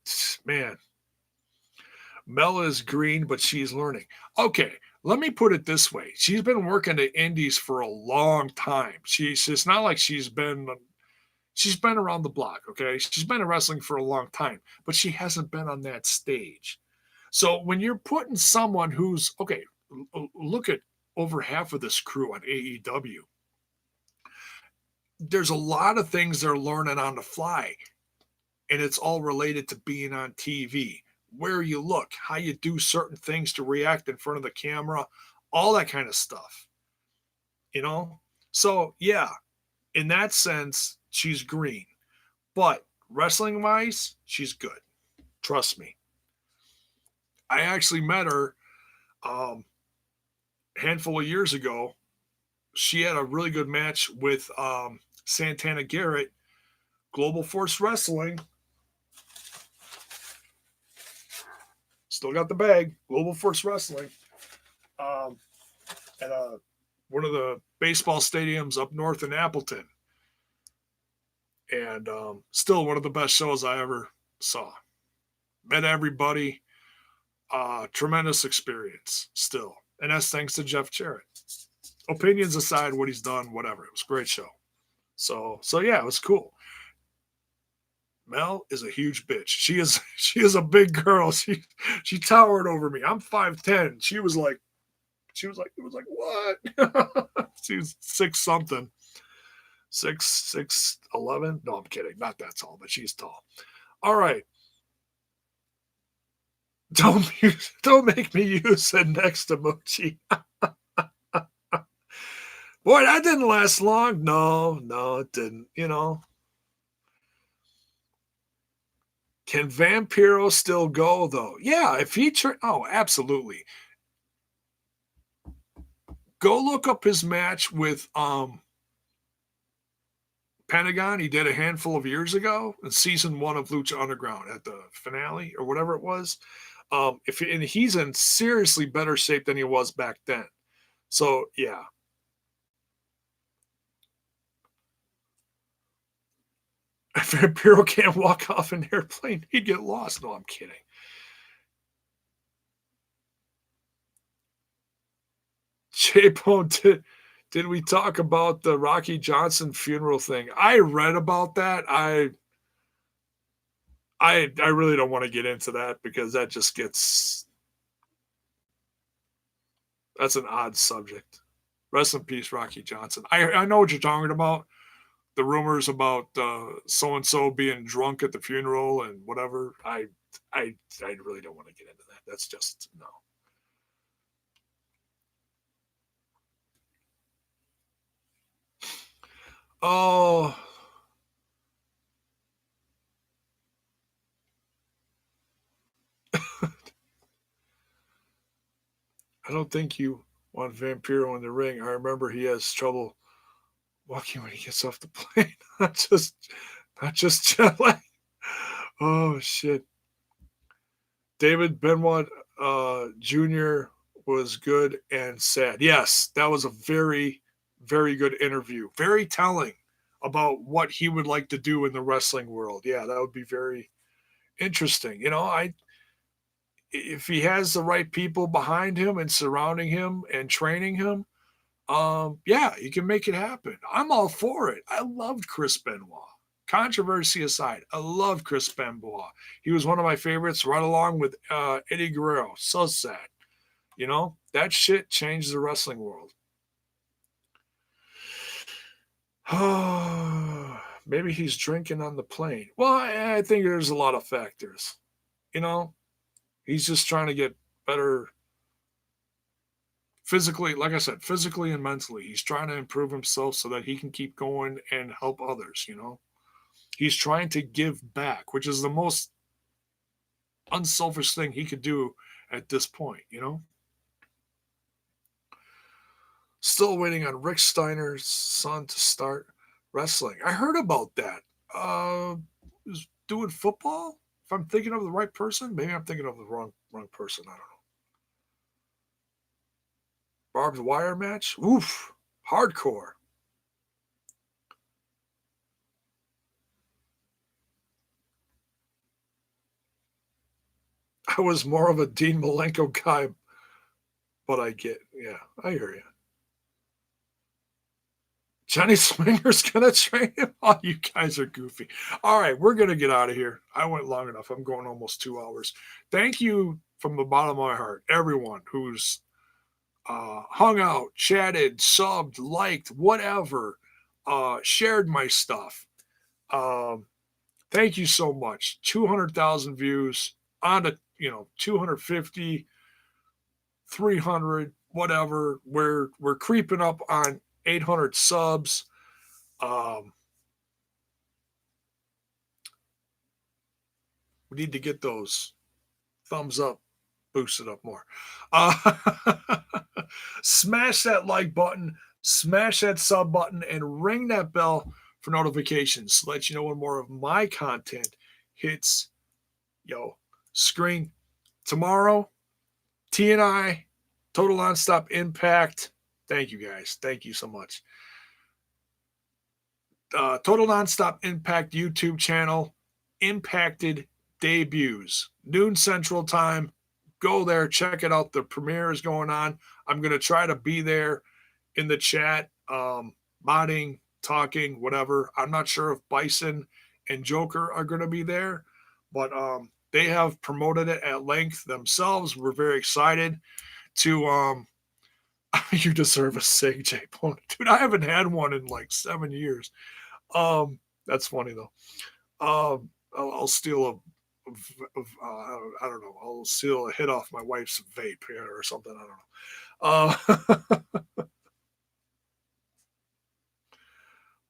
man, Mel is green, but she's learning. Okay, let me put it this way. She's been working the indies for a long time. It's not like she's been around the block, okay? She's been in wrestling for a long time, but she hasn't been on that stage. So when you're putting someone who's okay, look at over half of this crew on AEW. There's a lot of things they're learning on the fly, and it's all related to being on TV, where you look, how you do certain things to react in front of the camera, all that kind of stuff. You know? So, yeah, in that sense, she's green. But wrestling wise, she's good. Trust me. I actually met her a handful of years ago. She had a really good match with Santana Garrett, Global Force Wrestling. Still got the bag, Global Force Wrestling. At one of the baseball stadiums up north in Appleton. And still one of the best shows I ever saw. Met everybody. Tremendous experience still. And that's thanks to Jeff Jarrett. Opinions aside, what he's done, whatever. It was a great show. So yeah, it was cool. Mel is a huge bitch. She is a big girl. She towered over me. I'm 5'10". It was like what? She was 6 something. 6'11". No, I'm kidding. Not that tall, but she's tall. All right. Don't make me use the next emoji. Boy, that didn't last long. No, it didn't. Can Vampiro still go though? Yeah, if he absolutely. Go look up his match with Pentagon. He did a handful of years ago in season 1 of Lucha Underground at the finale or whatever it was. And he's in seriously better shape than he was back then. So yeah. If Vampiro can't walk off an airplane, he'd get lost. No, I'm kidding. J-Bone, did we talk about the Rocky Johnson funeral thing? I read about that. I really don't want to get into that because that just gets that's an odd subject. Rest in peace, Rocky Johnson. I know what you're talking about. The rumors about so and so being drunk at the funeral and whatever. I really don't want to get into that. That's just no. Oh, I don't think you want Vampiro in the ring. I remember he has trouble walking when he gets off the plane. Not just jet lag. Oh shit. David Benoit Jr. was good and sad. Yes, that was a very, very good interview. Very telling about what he would like to do in the wrestling world. Yeah, that would be very interesting. If he has the right people behind him and surrounding him and training him, yeah, you can make it happen. I'm all for it. I loved Chris Benoit. Controversy aside, I love Chris Benoit. He was one of my favorites, right along with Eddie Guerrero. So sad. That shit changed the wrestling world. Maybe he's drinking on the plane. Well, I think there's a lot of factors. You know, he's just trying to get better physically, like I said, physically and mentally. He's trying to improve himself so that he can keep going and help others. He's trying to give back, which is the most unselfish thing he could do at this point. Still waiting on Rick Steiner's son to start wrestling. I heard about that. Is doing football? If I'm thinking of the right person, maybe I'm thinking of the wrong person. I don't know. Barbed wire match? Oof. Hardcore. I was more of a Dean Malenko guy, but yeah, I hear you. Johnny Swinger's gonna train him. Oh, you guys are goofy. All right, we're gonna get out of here. I went long enough. I'm going almost 2 hours. Thank you from the bottom of my heart, everyone who's hung out, chatted, subbed, liked, whatever, shared my stuff. Um, thank you so much. 200,000 views on to 250, 300, whatever. We're creeping up on 800 subs. Um, we need to get those thumbs up boosted up more. Uh, smash that like button, smash that sub button, and ring that bell for notifications to let you know when more of my content hits screen. Tomorrow, T and I, Total Nonstop Impact. Thank you guys. Thank you so much. Total Nonstop Impact YouTube channel, Impacted debuts, noon Central Time. Go there, check it out. The premiere is going on. I'm going to try to be there in the chat, modding, talking, whatever. I'm not sure if Bison and Joker are going to be there, but they have promoted it at length themselves. We're very excited to. You deserve a sig, J Pony. Dude, I haven't had one in like 7 years. That's funny though. I'll steal I don't know. I'll steal a hit off my wife's vape here or something. I don't know.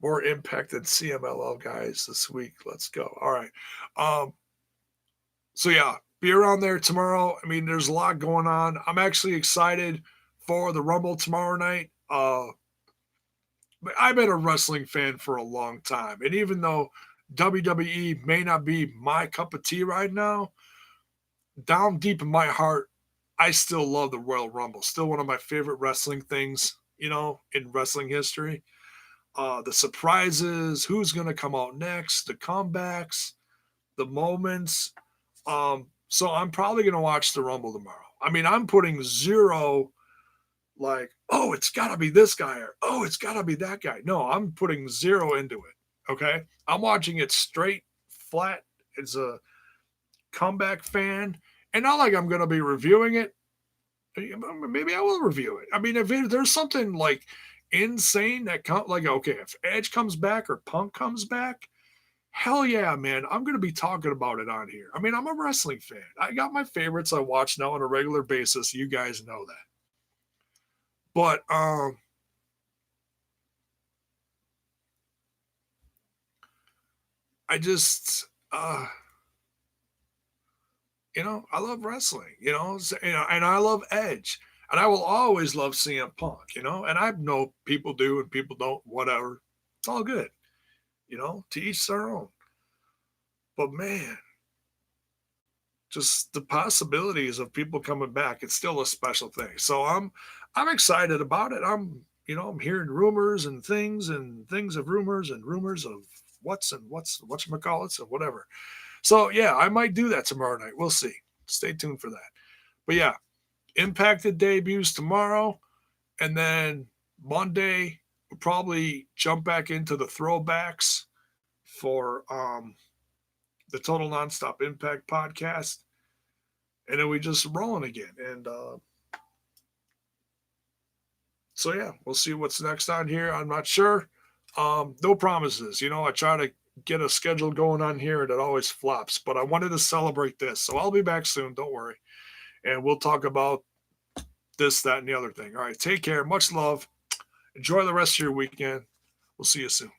More impact than CMLL guys this week. Let's go. All right. So yeah, be around there tomorrow. I mean, there's a lot going on. I'm actually excited for the Rumble tomorrow night. I've been a wrestling fan for a long time, and even though WWE may not be my cup of tea right now, down deep in my heart, I still love the Royal Rumble. Still one of my favorite wrestling things, in wrestling history. the surprises, who's going to come out next, the comebacks, the moments. So I'm probably going to watch the Rumble tomorrow. I mean, I'm putting zero, like, oh, it's got to be this guy, or oh, it's got to be that guy. No, I'm putting zero into it. Okay. I'm watching it straight, flat as a comeback fan. And not like I'm going to be reviewing it. Maybe I will review it. I mean, if there's something like insane that comes, like, okay, if Edge comes back or Punk comes back, hell yeah, man, I'm going to be talking about it on here. I mean, I'm a wrestling fan. I got my favorites I watch now on a regular basis. You guys know that. But I just I love wrestling, and I love Edge. And I will always love CM Punk, and I know people do and people don't, whatever. It's all good, to each their own. But man, just the possibilities of people coming back, it's still a special thing. So I'm excited about it. I'm hearing rumors and things of rumors and rumors of whatchamacallits and whatever. So yeah, I might do that tomorrow night. We'll see. Stay tuned for that. But yeah, Impacted debuts tomorrow, and then Monday we'll probably jump back into the throwbacks for the Total Nonstop Impact podcast, and then we just rolling again. And so yeah, we'll see what's next on here. I'm not sure. No promises. I try to get a schedule going on here, and it always flops. But I wanted to celebrate this, so I'll be back soon. Don't worry, and we'll talk about this, that, and the other thing. All right, take care. Much love. Enjoy the rest of your weekend. We'll see you soon.